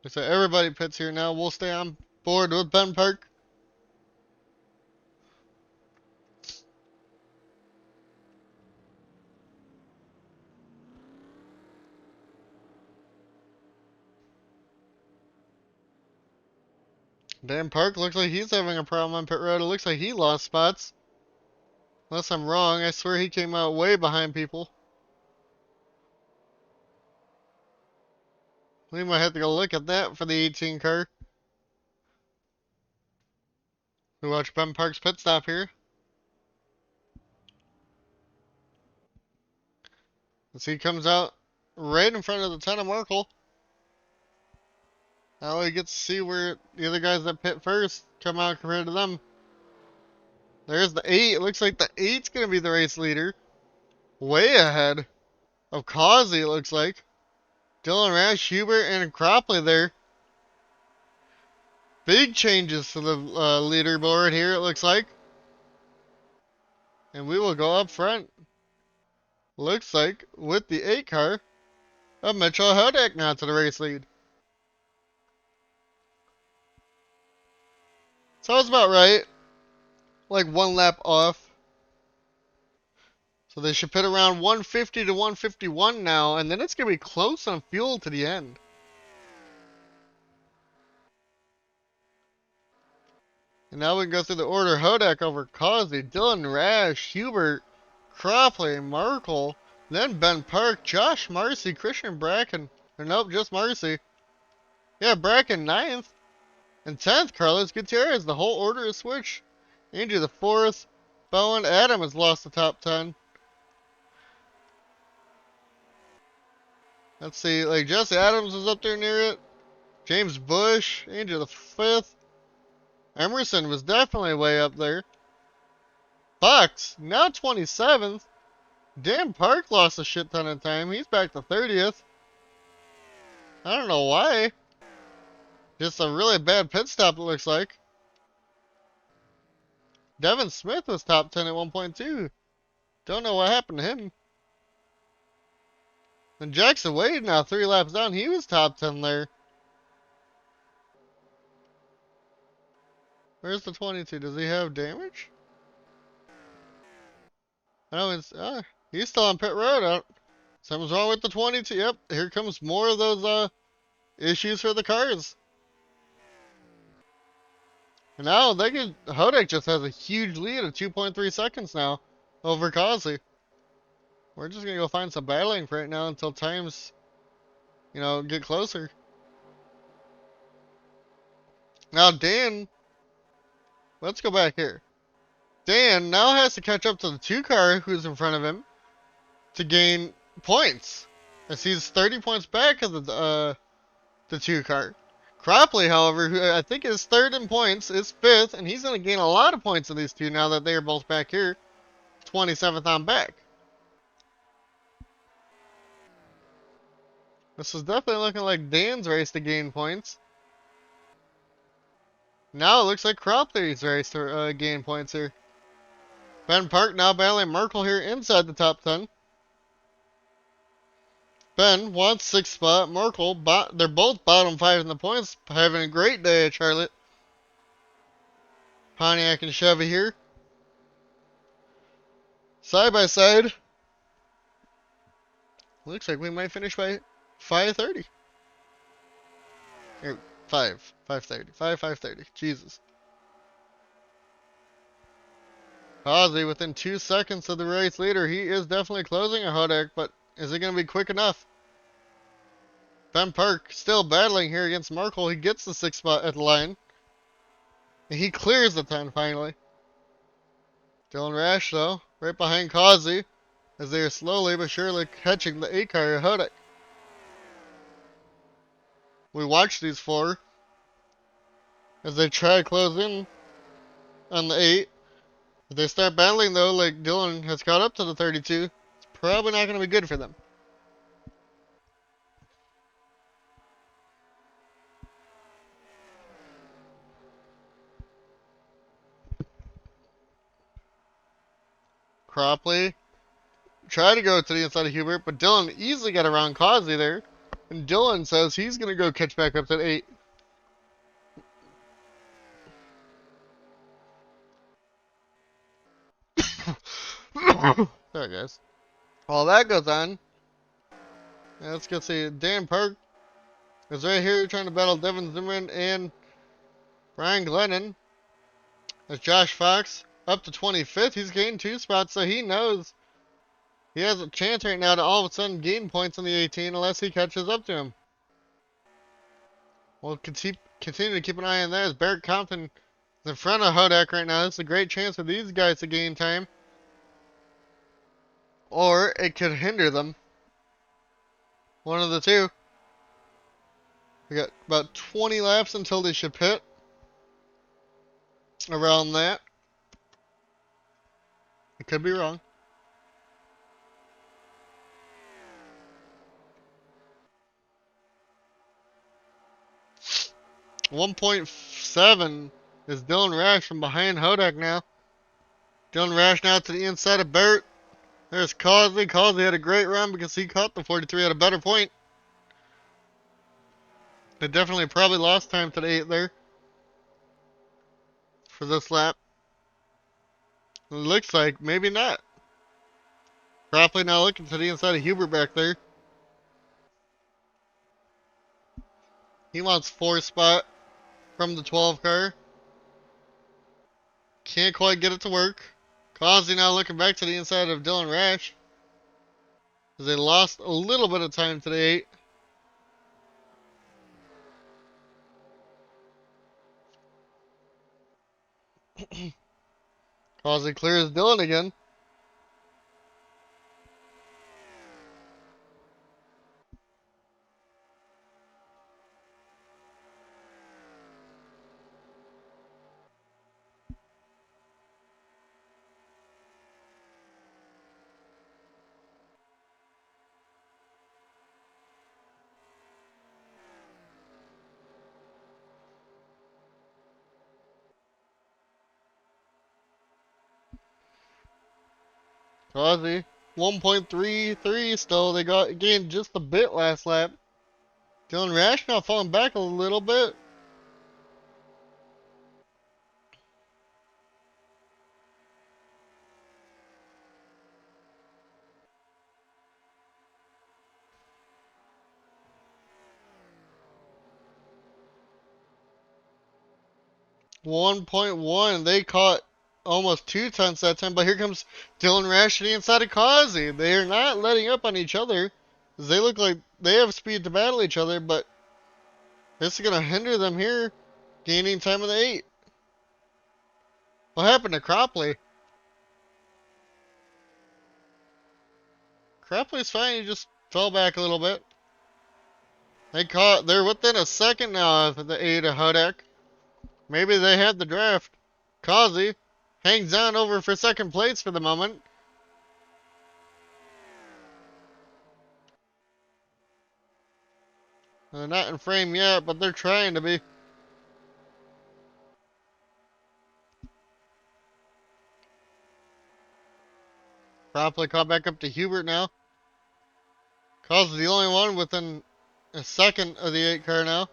So everybody pits here now. We'll stay on board with Ben Park. Dan Park looks like he's having a problem on pit road. It looks like he lost spots. Unless I'm wrong, I swear he came out way behind people. We might have to go look at that for the 18 car. We watch Ben Park's pit stop here. As he comes out right in front of the 10 of Markle. Now we get to see where the other guys that pit first come out compared to them. There's the 8. It looks like the 8's going to be the race leader. Way ahead of Causey, it looks like. Dylan Rash, Hubert, and Cropley there. Big changes to the leaderboard here, it looks like. And we will go up front. Looks like with the 8 car of Mitchell Hodak now to the race lead. Sounds about right. Like 1 lap off. So they should pit around 150 to 151 now, and then it's going to be close on fuel to the end. And now we can go through the order. Hodak over Causey, Dylan Rash, Hubert, Cropley, Markle, then Ben Park, Josh Marcy, Christian Bracken. Or nope, just Marcy. Yeah, Bracken 9th. And 10th, Carlos Gutierrez. The whole order is switched. Andrew the 4th. Bowen Adam has lost the top 10. Let's see, like Jesse Adams is up there near it. James Bush, Andrew the 5th. Emerson was definitely way up there. Bucks, now 27th. Dan Park lost a shit ton of time. He's back to 30th. I don't know why. Just a really bad pit stop, it looks like. Devin Smith was top 10 at 1.2. Don't know what happened to him. And Jackson Wade now 3 laps down. He was top 10 there. Where's the 22? Does he have damage? I know he's still on pit road. Something's wrong with the 22. Yep, here comes more of those issues for the cars. And now Hodak just has a huge lead of 2.3 seconds now over Causey. We're just gonna go find some battling for right now until times, get closer. Now Dan, let's go back here. Dan now has to catch up to the 2 car who's in front of him to gain points. As he's 30 points back of the 2 car. Cropley, however, who I think is 3rd in points, is 5th, and he's going to gain a lot of points in these 2 now that they are both back here. 27th on back. This is definitely looking like Dan's race to gain points. Now it looks like Cropley's race to gain points here. Ben Park now battling Merkel here inside the top 10. Ben wants 6th spot. Merkel, they're both bottom 5 in the points. Having a great day at Charlotte. Pontiac and Chevy here. Side by side. Looks like we might finish by 5:30. Or 5:30. 5:30. Jesus. Causey within 2 seconds of the race leader. He is definitely closing a Hodak, but is it going to be quick enough? Ben Park still battling here against Merkel. He gets the 6th spot at the line. And he clears the 10 finally. Dylan Rash, though, right behind Causey, as they are slowly but surely catching the 8 car of Hodak. We watch these 4 as they try to close in on the 8. If they start battling, though, like Dylan has caught up to the 32, it's probably not going to be good for them. Cropley tried to go to the inside of Hubert, but Dylan easily got around Causey there. And Dylan says he's going to go catch back up to 8. Sorry, guys. While that goes on, let's go see. Dan Park is right here trying to battle Devin Zimmerman and Brian Glennon. As Josh Fox up to 25th. He's gained 2 spots, so he knows he has a chance right now to all of a sudden gain points in the 18 unless he catches up to him. We'll continue to keep an eye on that as Barrett Compton is in front of Hodak right now. This is a great chance for these guys to gain time. Or it could hinder them. One of the two. We got about 20 laps until they should pit. Around that. I could be wrong. .7 is Dylan Rash from behind Hodak now. Dylan Rash now to the inside of Burt. There's Causey. Causey had a great run because he caught the 43 at a better point. They definitely probably lost time to the 8 there for this lap. It looks like maybe not. Properly now looking to the inside of Huber back there. He wants 4th spot from the 12 car. Can't quite get it to work. Causey now looking back to the inside of Dylan Rash. As they lost a little bit of time to the 8. Causey clears Dylan again. Causey 1.33 still. They got gained just a bit last lap. Dylan Rash now falling back a little bit. 1.1. They caught almost 2 tenths that time, but here comes Dylan Rash to the inside of Causey. They are not letting up on each other. They look like they have speed to battle each other, but this is going to hinder them here, gaining time of the 8. What happened to Cropley? Cropley's fine, he just fell back a little bit. They're within a second now of the 8 of Hodak. Maybe they had the draft. Causey hangs on over for second place for the moment. They're not in frame yet, but they're trying to be. Properly caught back up to Hubert now. Causey the only one within a second of the 8 car now.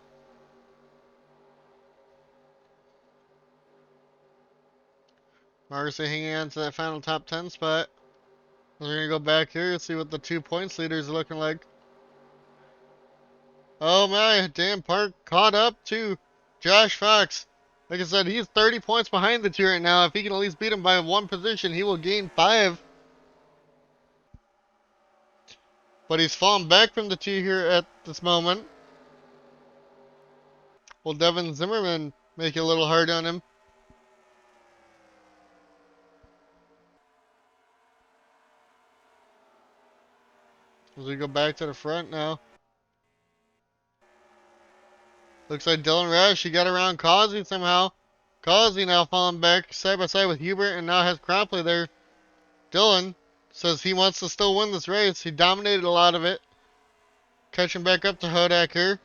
Marcy hanging on to that final top 10 spot. We're going to go back here and see what the 2 points leaders are looking like. Oh my, Dan Park caught up to Josh Fox. Like I said, he's 30 points behind the 2 right now. If he can at least beat him by 1 position, he will gain 5. But he's fallen back from the 2 here at this moment. Will Devin Zimmerman make it a little hard on him? As we go back to the front now. Looks like Dylan Rash, he got around Causey somehow. Causey now falling back side by side with Hubert and now has Cropley there. Dylan says he wants to still win this race. He dominated a lot of it. Catching back up to Hodak here.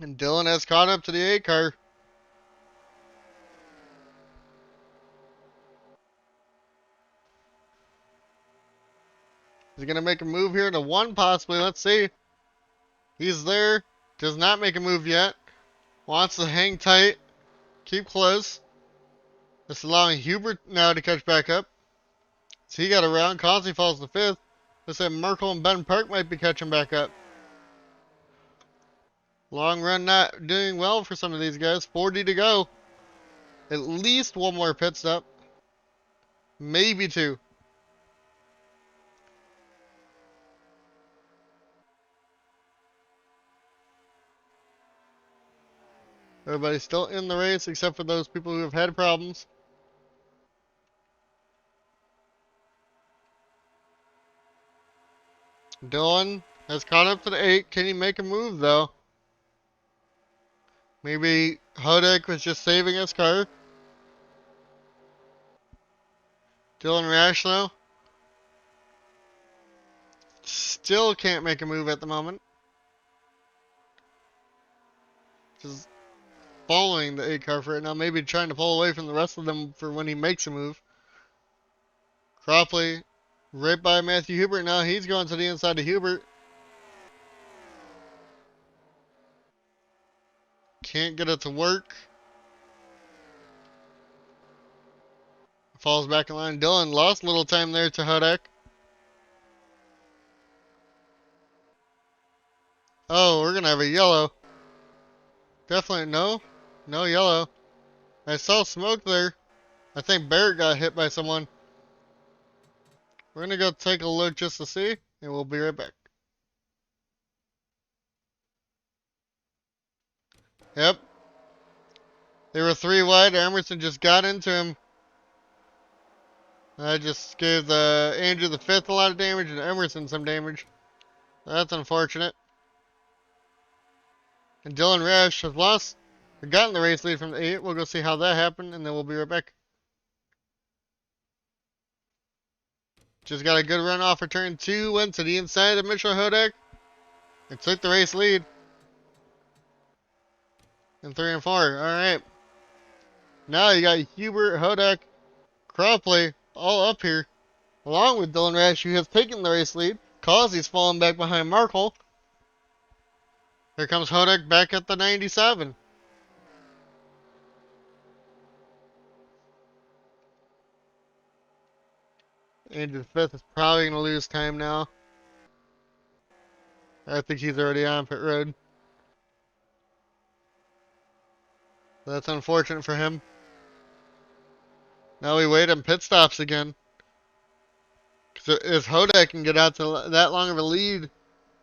And Dylan has caught up to the 8 car. He's going to make a move here to 1 possibly. Let's see. He's there. Does not make a move yet. Wants to hang tight. Keep close. This allowing Hubert now to catch back up. So he got around. Causey falls to 5th. Looks like Merkel and Ben Park might be catching back up. Long run not doing well for some of these guys. 40 to go. At least 1 more pit stop. Maybe 2. Everybody's still in the race except for those people who have had problems. Dylan has caught up to the 8. Can he make a move though? Maybe Hodek was just saving his car. Dylan Rash though still can't make a move at the moment. Just following the 8 car for right now. Maybe trying to pull away from the rest of them for when he makes a move. Cropley right by Matthew Hubert now. He's going to the inside of Hubert. Can't get it to work. Falls back in line. Dylan lost a little time there to Hodek. Oh, we're going to have a yellow. Definitely no. No yellow. I saw smoke there. I think Barrett got hit by someone. We're going to go take a look just to see, and we'll be right back. Yep. They were 3 wide. Emerson just got into him. I just gave the Andrew the 5th a lot of damage and Emerson some damage. That's unfortunate. And Dylan Rash has lost, or gotten the race lead from the 8. We'll go see how that happened, and then we'll be right back. Just got a good run off for turn 2. Went to the inside of Mitchell Hodek. And took the race lead. In 3 and 4. Alright. Now you got Hubert, Hodek, Cropley all up here. Along with Dylan Rash, who has taken the race lead. Causey's falling back behind Markle. Here comes Hodek back at the 97. Andrew the 5th is probably going to lose time now. I think he's already on pit road. That's unfortunate for him. Now we wait on pit stops again. Because if Hodek can get out to that long of a lead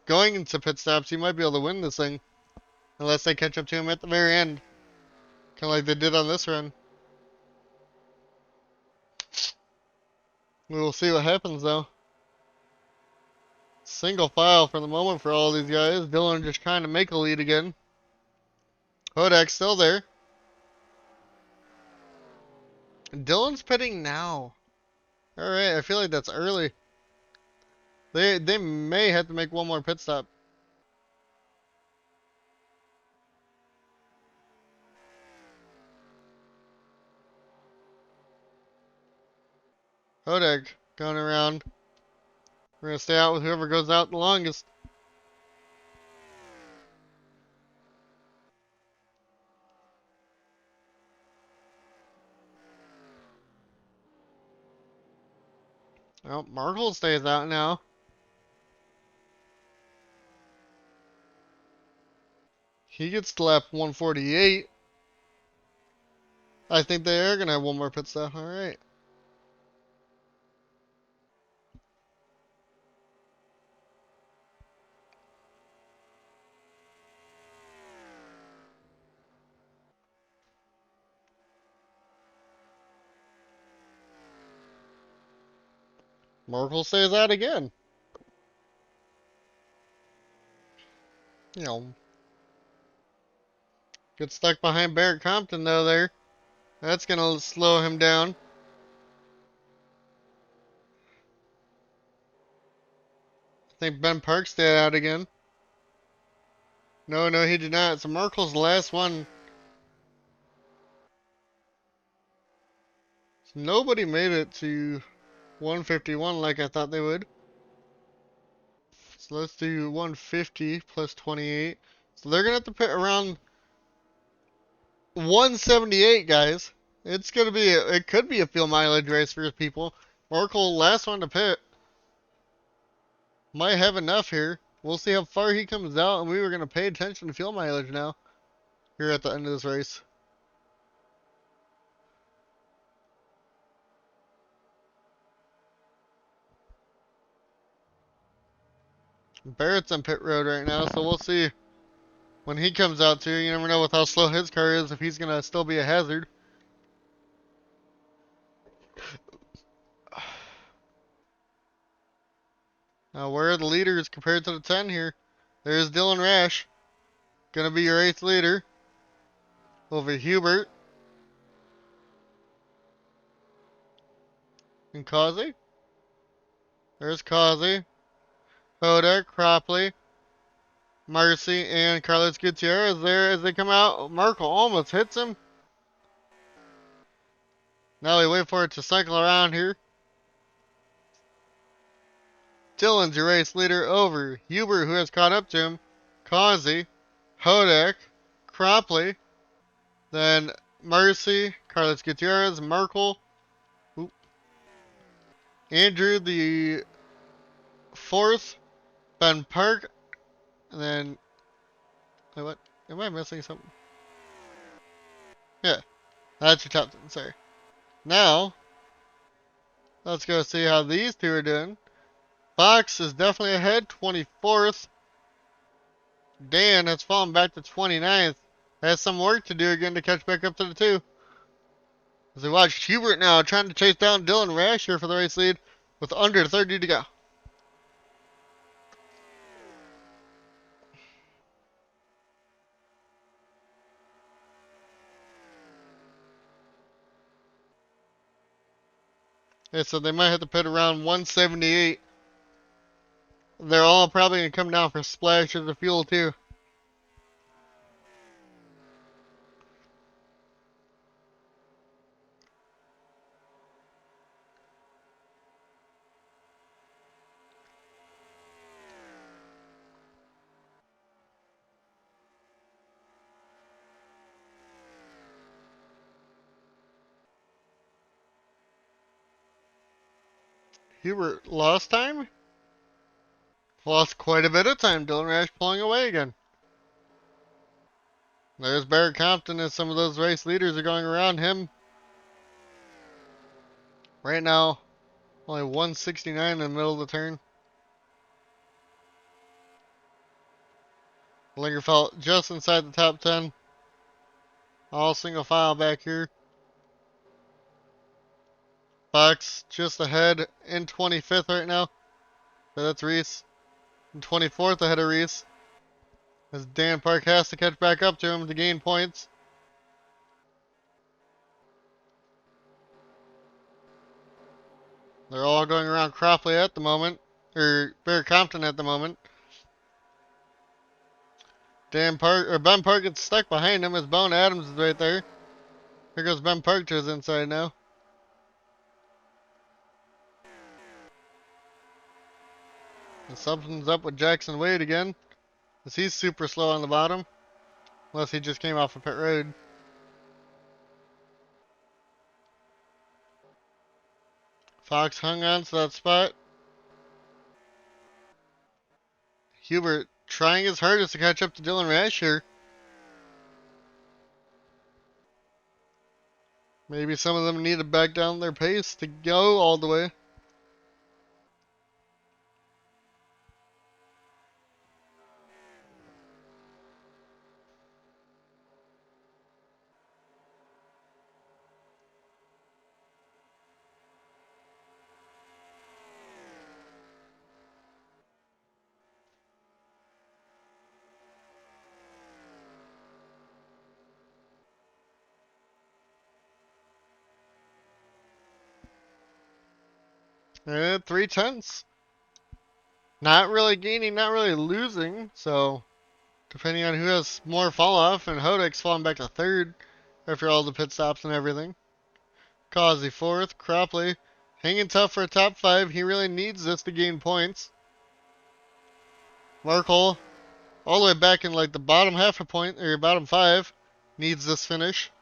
going into pit stops, he might be able to win this thing. Unless they catch up to him at the very end. Kind of like they did on this run. We will see what happens though. Single file for the moment for all these guys. Dylan just trying to make a lead again. Hodek's still there. Dylan's pitting now. Alright, I feel like that's early. They may have to make one more pit stop. Hodek going around. We're going to stay out with whoever goes out the longest. Well, Markle stays out now. He gets to lap 148. I think they are going to have one more pit stop. Alright. Markle stays out again. You know, gets stuck behind Barrett Compton though there. That's going to slow him down. I think Ben Park stayed out again. No, he did not. So Markle's the last one. So nobody made it to 151 like I thought they would. So let's do 150 plus 28. So they're going to have to pit around 178, guys. It's going to be, it could be a fuel mileage race for people. Markle, last one to pit. Might have enough here. We'll see how far he comes out, and we were going to pay attention to fuel mileage now. Here at the end of this race. Barrett's on pit road right now, so we'll see. when he comes out too. You never know with how slow his car is if he's gonna still be a hazard. Now where are the leaders compared to the 10 here? There's Dylan Rash, gonna be your 8th leader over Hubert and Causey. There's Causey, Hoda, Cropley, Marcy, and Carlos Gutierrez there as they come out. Merkel almost hits him. Now we wait for it to cycle around here. Dylan's your race leader over Hubert, who has caught up to him. Causey, Hodak, Cropley, then Mercy, Carlos Gutierrez, Merkel, Andrew the 4th, Ben Park, and then wait, what? Am I missing something? Yeah, that's your top 10. Sorry. Now let's go see how these two are doing. Fox is definitely ahead, 24th. Dan has fallen back to 29th. Has some work to do again to catch back up to the 2. As we watch Hubert now trying to chase down Dylan Rash here for the race lead with under 30 to go. Yeah, so they might have to pit around 178. They're all probably going to come down for splashes of fuel too. Hubert lost time? Lost quite a bit of time. Dylan Rash pulling away again. There's Barrett Compton as some of those race leaders are going around him. Right now, only 169 in the middle of the turn. Lingerfeld just inside the top 10. All single file back here. Fox just ahead in 25th right now. So that's Reese. And 24th ahead of Reese. As Dan Park has to catch back up to him to gain points. They're all going around Cropley at the moment. Or Bear Compton at the moment. Dan Park or Ben Park gets stuck behind him as Bone Adams is right there. Here goes Ben Park to his inside now. And something's up with Jackson Wade again. As he's super slow on the bottom. Unless he just came off a pit road. Fox hung on to that spot. Hubert trying his hardest to catch up to Dylan Rash here. Maybe some of them need to back down their pace to go all the way. And 3/10. Not really gaining, not really losing. So, depending on who has more fall off, and Hodek's falling back to 3rd after all the pit stops and everything. Causey 4th. Cropley hanging tough for a top 5. He really needs this to gain points. Merkel all the way back in like the bottom half a point, or bottom 5. Needs this finish.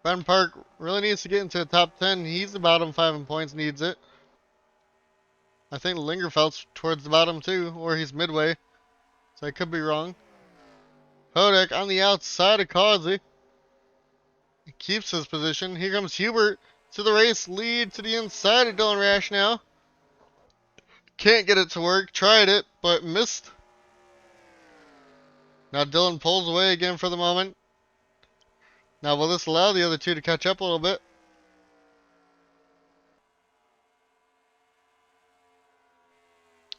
Ben Park really needs to get into the top 10. He's the bottom 5 in points, needs it. I think Lingerfeld's towards the bottom too, or he's midway. So I could be wrong. Hodak on the outside of Causey. He keeps his position. Here comes Hubert to the race lead to the inside of Dylan Rash now. Can't get it to work. Tried it, but missed. Now Dylan pulls away again for the moment. Now will this allow the other two to catch up a little bit?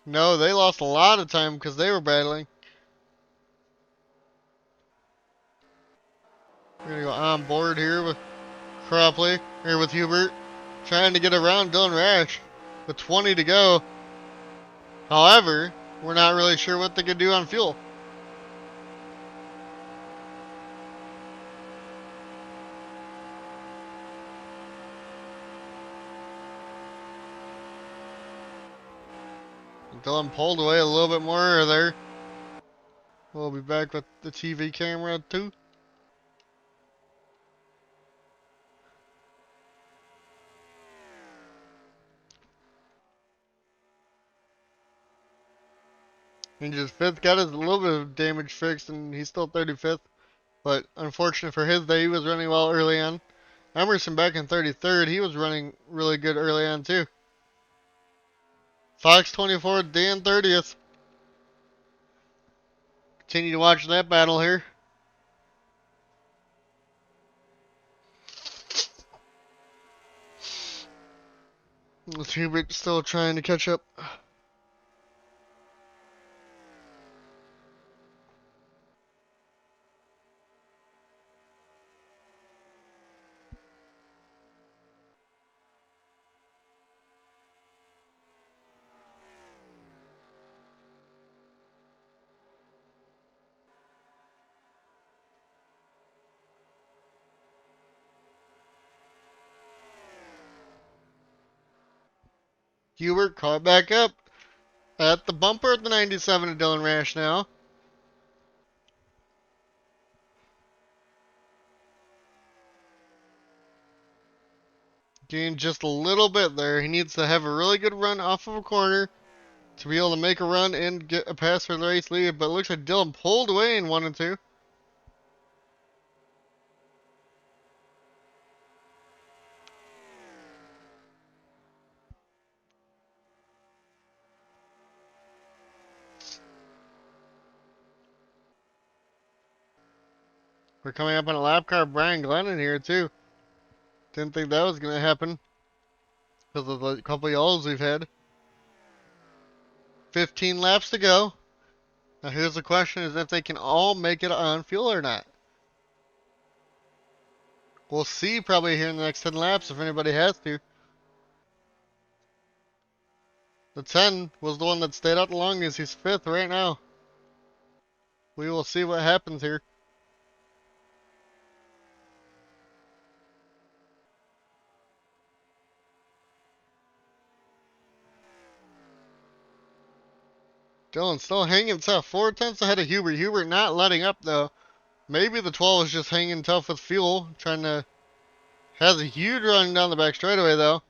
No, they lost a lot of time because they were battling. We're gonna go on board here with Cropley, here with Hubert, trying to get around Dylan Rash with 20 to go. However, we're not really sure what they could do on fuel. Dylan pulled away a little bit more there. We'll be back with the TV camera too. He just fifth, got his little bit of damage fixed, and he's still 35th. But unfortunate for his day, he was running well early on. Emerson back in 33rd, he was running really good early on too. Fox 24th, Dan 30th. Continue to watch that battle here. Hubert still trying to catch up. Hubert caught back up at the bumper at the 97 of Dylan Rash now. Gained just a little bit there. He needs to have a really good run off of a corner to be able to make a run and get a pass for the race lead. But it looks like Dylan pulled away in 1 and 2. We're coming up on a lap car. Brian Glennon here too. Didn't think that was going to happen because of the couple yellows we've had. 15 laps to go. Now here's the question, is if they can all make it on fuel or not. We'll see probably here in the next 10 laps if anybody has to. The 10 was the one that stayed out the longest. He's 5th right now. We will see what happens here. Dylan still hanging tough. 4 tenths ahead of Hubert. Hubert not letting up though. Maybe the 12 is just hanging tough with fuel. Trying to... Has a huge run down the back straightaway though.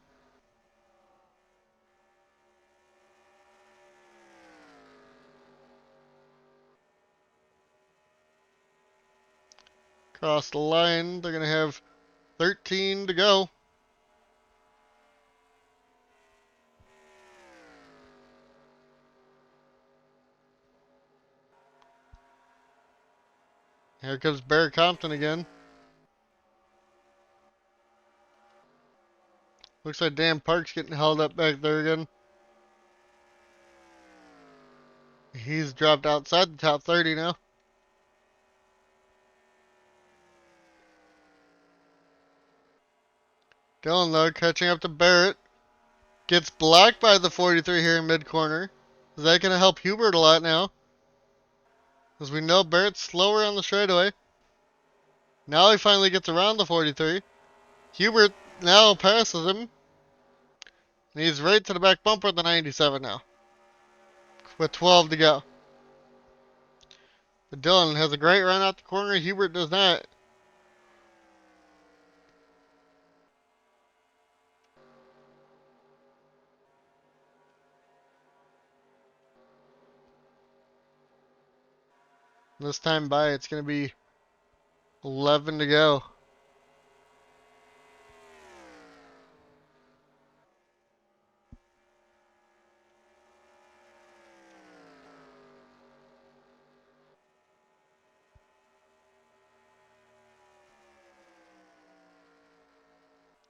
Across the line. They're going to have 13 to go. Here comes Barry Compton again. Looks like Dan Park's getting held up back there again. He's dropped outside the top 30 now. Dylan though catching up to Barrett. Gets blocked by the 43 here in mid corner. Is that going to help Hubert a lot now? As we know Barrett's slower on the straightaway. Now he finally gets around the 43. Hubert now passes him. And he's right to the back bumper at the 97 now. With 12 to go. But Dylan has a great run out the corner. Hubert does not. This time by it's going to be 11 to go.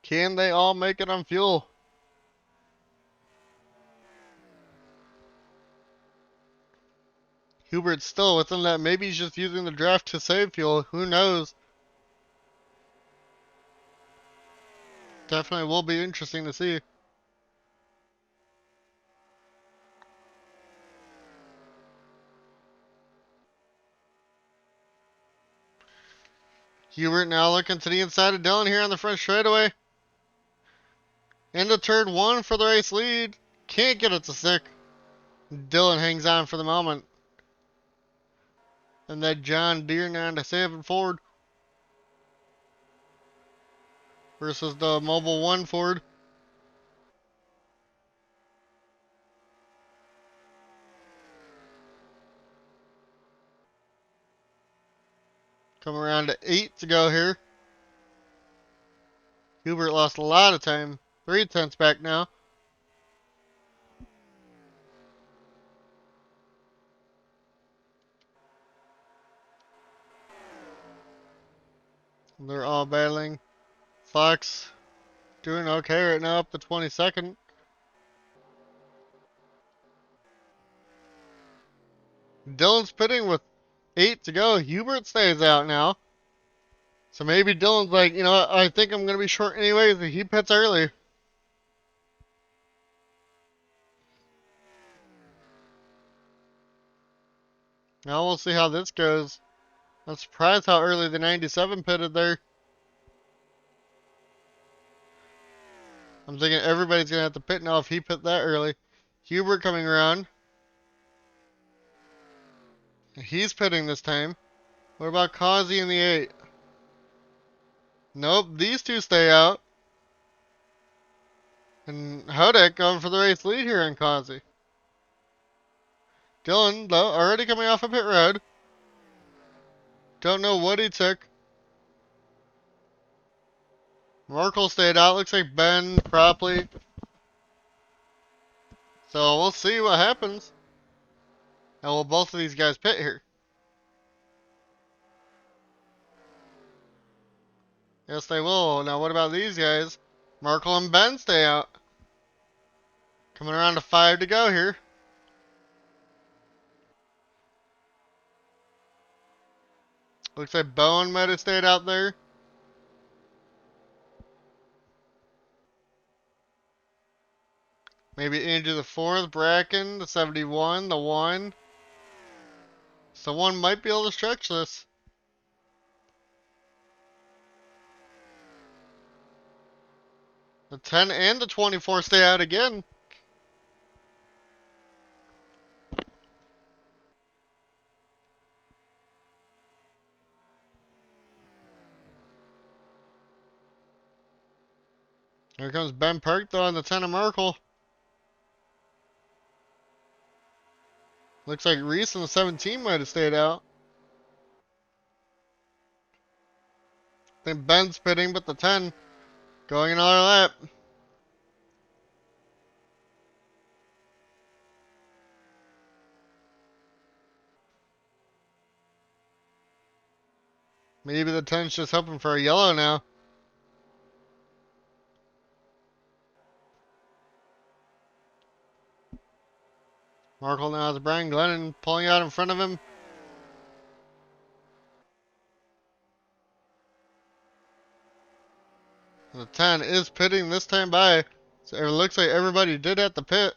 Can they all make it on fuel? Hubert's still within that. Maybe he's just using the draft to save fuel. Who knows? Definitely will be interesting to see. Hubert now looking to the inside of Dillon here on the front straightaway. Into turn one for the race lead. Can't get it to stick. Dillon hangs on for the moment. And that John Deere 9 to 7 Ford versus the Mobile 1 Ford. Coming around to 8 to go here. Hubert lost a lot of time. 3/10 back now. They're all battling. Fox doing okay right now, up to 22nd. Dillon's pitting with 8 to go. Hubert stays out now. So maybe Dillon's like, you know what, I think I'm going to be short anyways. He pits early. Now we'll see how this goes. I'm surprised how early the 97 pitted there. I'm thinking everybody's going to have to pit now if he pit that early. Hubert coming around. He's pitting this time. What about Causey in the 8? Nope, these two stay out. And Hodek going for the race lead here on Causey. Dillon, though, already coming off a pit road. Don't know what he took. Merkel stayed out. Looks like Ben probably. So we'll see what happens. And will both of these guys pit here? Yes, they will. Now what about these guys? Merkel and Ben stay out. Coming around to 5 to go here. Looks like Bowen might have stayed out there. Maybe Andrew the 4th, Bracken, the 71, the 1. Someone might be able to stretch this. The 10 and the 24 stay out again. Here comes Ben Perk though on the 10 of Merkel. Looks like Reese and the 17 might have stayed out. I think Ben's pitting, but the 10 going another lap. Maybe the 10's just hoping for a yellow now. Merkel now has Brian Glennon pulling out in front of him. The 10 is pitting this time by. So it looks like everybody did have to pit.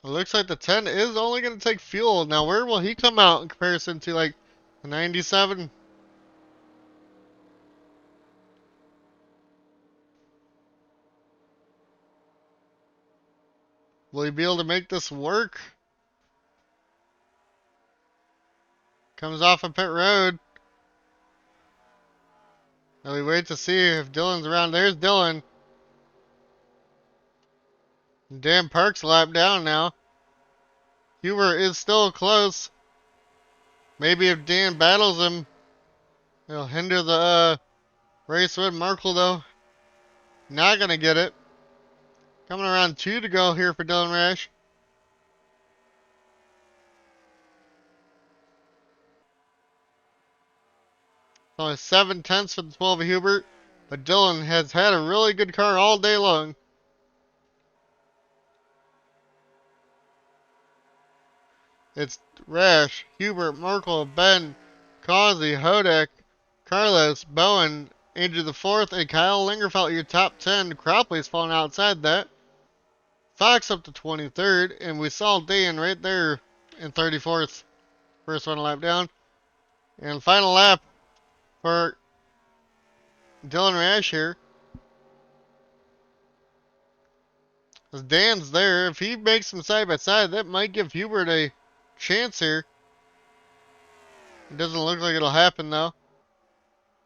It looks like the 10 is only going to take fuel. Now, where will he come out in comparison to, like, the 97? Will he be able to make this work? Comes off a pit road. Now we wait to see if Dillon's around. There's Dillon. Dan Park's lap down now. Huber is still close. Maybe if Dan battles him, it'll hinder the Race win. Markle, though, not going to get it. Coming around 2 to go here for Dylan Rash. Only 7/10 for the 12 of Hubert. But Dylan has had a really good car all day long. It's Rash, Hubert, Merkel, Ben, Causey, Hodak, Carlos, Bowen, Andrew the fourth, and Kyle Lingerfeld, your top 10. Cropley's falling outside that. Fox up to 23rd, and we saw Dan right there in 34th. First one lap down. And final lap for Dylan Rash here. As Dan's there, if he makes them side by side, that might give Hubert a chance here. It doesn't look like it'll happen though.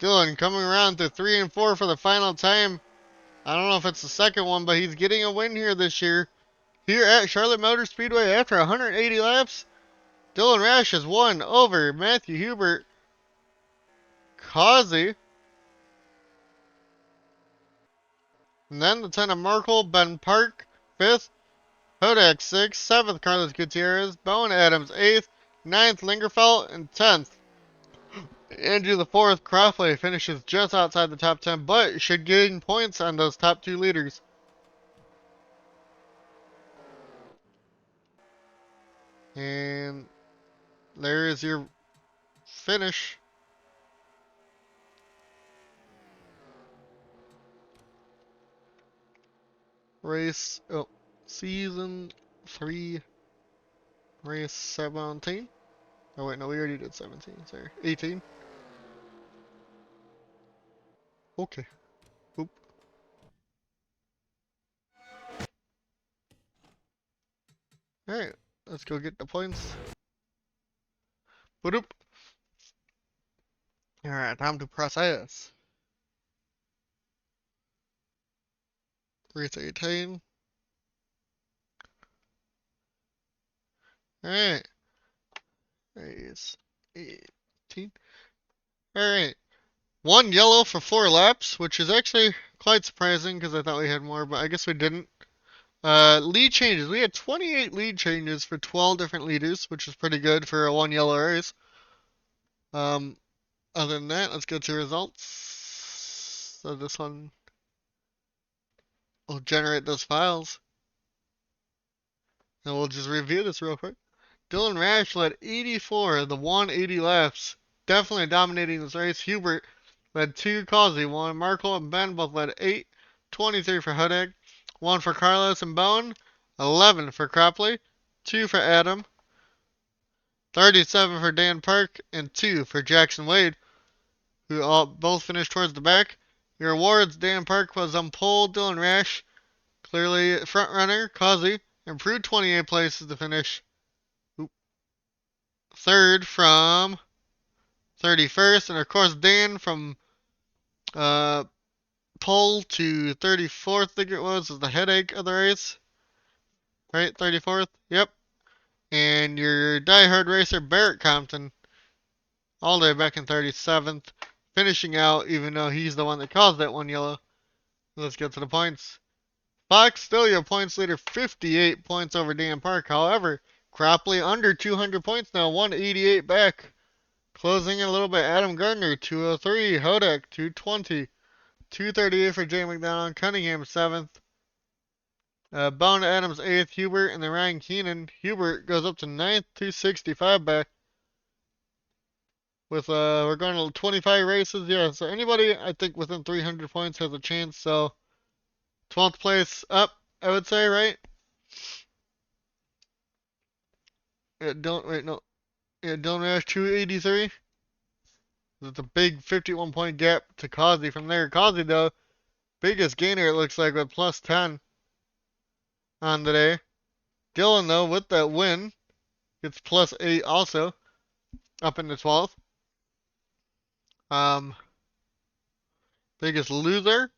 Dylan coming around to 3 and 4 for the final time. I don't know if it's the second one, but he's getting a win here this year. Here at Charlotte Motor Speedway after 180 laps, Dylan Rash has won over Matthew Hubert, Causey, and then the 10 of Markle, Ben Park, 5th, Hodak 6th, 7th Carlos Gutierrez, Bowen Adams 8th, 9th Lingerfeld, and 10th Andrew the 4th. Cropley finishes just outside the top 10, but should gain points on those top 2 leaders. And there is your finish. Race, season 3, race 17. Oh wait, no, we already did 17, sorry. 18. Okay. Oop. Alright, let's go get the points. Boop. Alright, time to process. Race 18. Alright. Race 18. Alright. 1 yellow for 4 laps, which is actually quite surprising because I thought we had more, but I guess we didn't. Lead changes. We had 28 lead changes for 12 different leaders, which is pretty good for a 1 yellow race. Other than that, let's go to results. So this one will generate those files. And we'll just review this real quick. Dylan Rash led 84 of the 180 laps. Definitely dominating this race. Hubert led 2, Causey 1. Markle and Ben both led 8. 23 for Hodak. 1 for Carlos and Bowen. 11 for Cropley. 2 for Adam. 37 for Dan Park. And 2 for Jackson Wade, who both finished towards the back. Your awards: Dan Park was on pole. Dylan Rash, clearly front runner. Causey improved 28 places to finish third from 31st, and of course Dan from pole to 34th, I think it was the headache of the race. Right, 34th. Yep. And your diehard racer Barrett Compton, all the way back in 37th, finishing out, even though he's the one that caused that 1 yellow. Let's get to the points. Fox still your points leader, 58 points over Dan Park. However, Cropley under 200 points now, 188 back. Closing in a little bit, Adam Gardner, 203. Hodak, 220. 238 for Jay McDonald. Cunningham, 7th. Bone Adams, 8th. Hubert, and then Ryan Keenan. Hubert goes up to 9th, 265 back. With we're going to 25 races, yeah. So anybody I think within 300 points has a chance. So 12th place up, I would say, right? Dylan Rash 283. It's a big 51 point gap to Causey from there. Causey though, biggest gainer it looks like with plus 10 on today. Dylan though with that win gets plus 8 also up in the 12th. Biggest loser,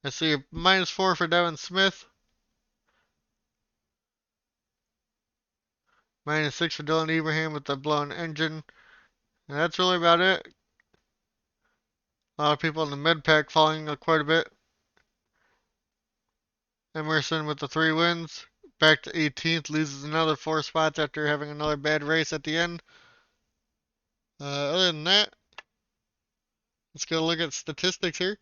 I see a -4 for Devin Smith. -6 for Dylan Ibrahim with the blown engine. And that's really about it. A lot of people in the mid pack falling quite a bit. Emerson with the 3 wins. Back to 18th, loses another 4 spots after having another bad race at the end. Other than that, let's go look at statistics here.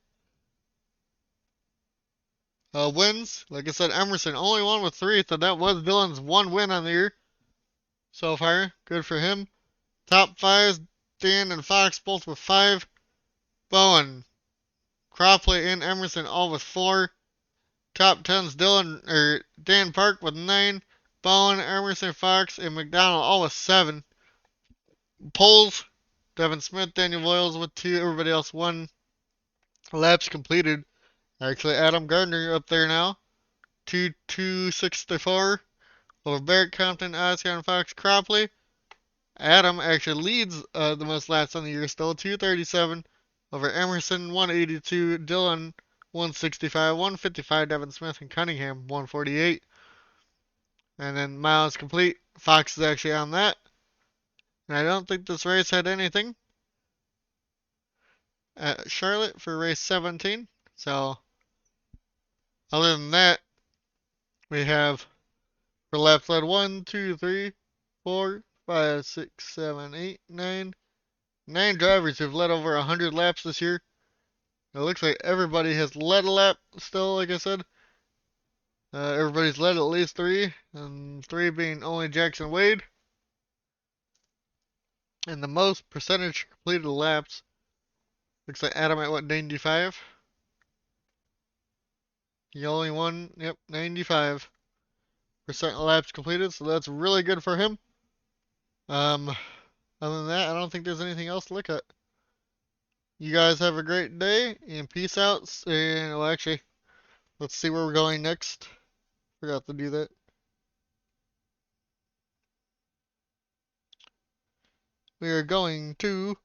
Wins, like I said, Emerson only won with 3, so that was Dylan's 1 win on the year so far. Good for him. Top 5s, Dan and Fox both with 5. Bowen, Cropley, and Emerson all with 4. Top 10s, Dan Park with 9. Bowen, Emerson, Fox, and McDonald all with 7. Poles, Devin Smith, Daniel Voiles with 2. Everybody else 1. Laps completed. Actually, Adam Gardner up there now. 264 over Barrett, Compton, Oscar, Fox, Cropley. Adam actually leads the most laps on the year still. 237 over Emerson, 182. Dylan, 165. 155, Devin Smith and Cunningham, 148. And then miles complete. Fox is actually on that. And I don't think this race had anything at Charlotte for race 17. So, other than that, we have for left led 1, 2, 3, 4, 5, 6, 7, 8, 9. 9 drivers who've led over 100 laps this year. It looks like everybody has led a lap still, like I said. Everybody's led at least 3, and 3 being only Jackson Wade. And the most percentage completed laps. Looks like Adam at what, 95? He only won, yep, 95% laps completed, so that's really good for him. Other than that, I don't think there's anything else to look at. You guys have a great day, and peace out. And, well, actually, let's see where we're going next. Forgot to do that. We are going to...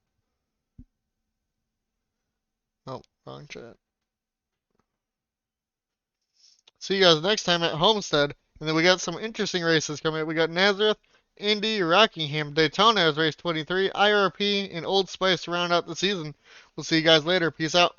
Oh, wrong chat. See you guys next time at Homestead. And then we got some interesting races coming up. We got Nazareth, Indy, Rockingham, Daytona as race 23, IRP, and Old Spice to round out the season. We'll see you guys later. Peace out.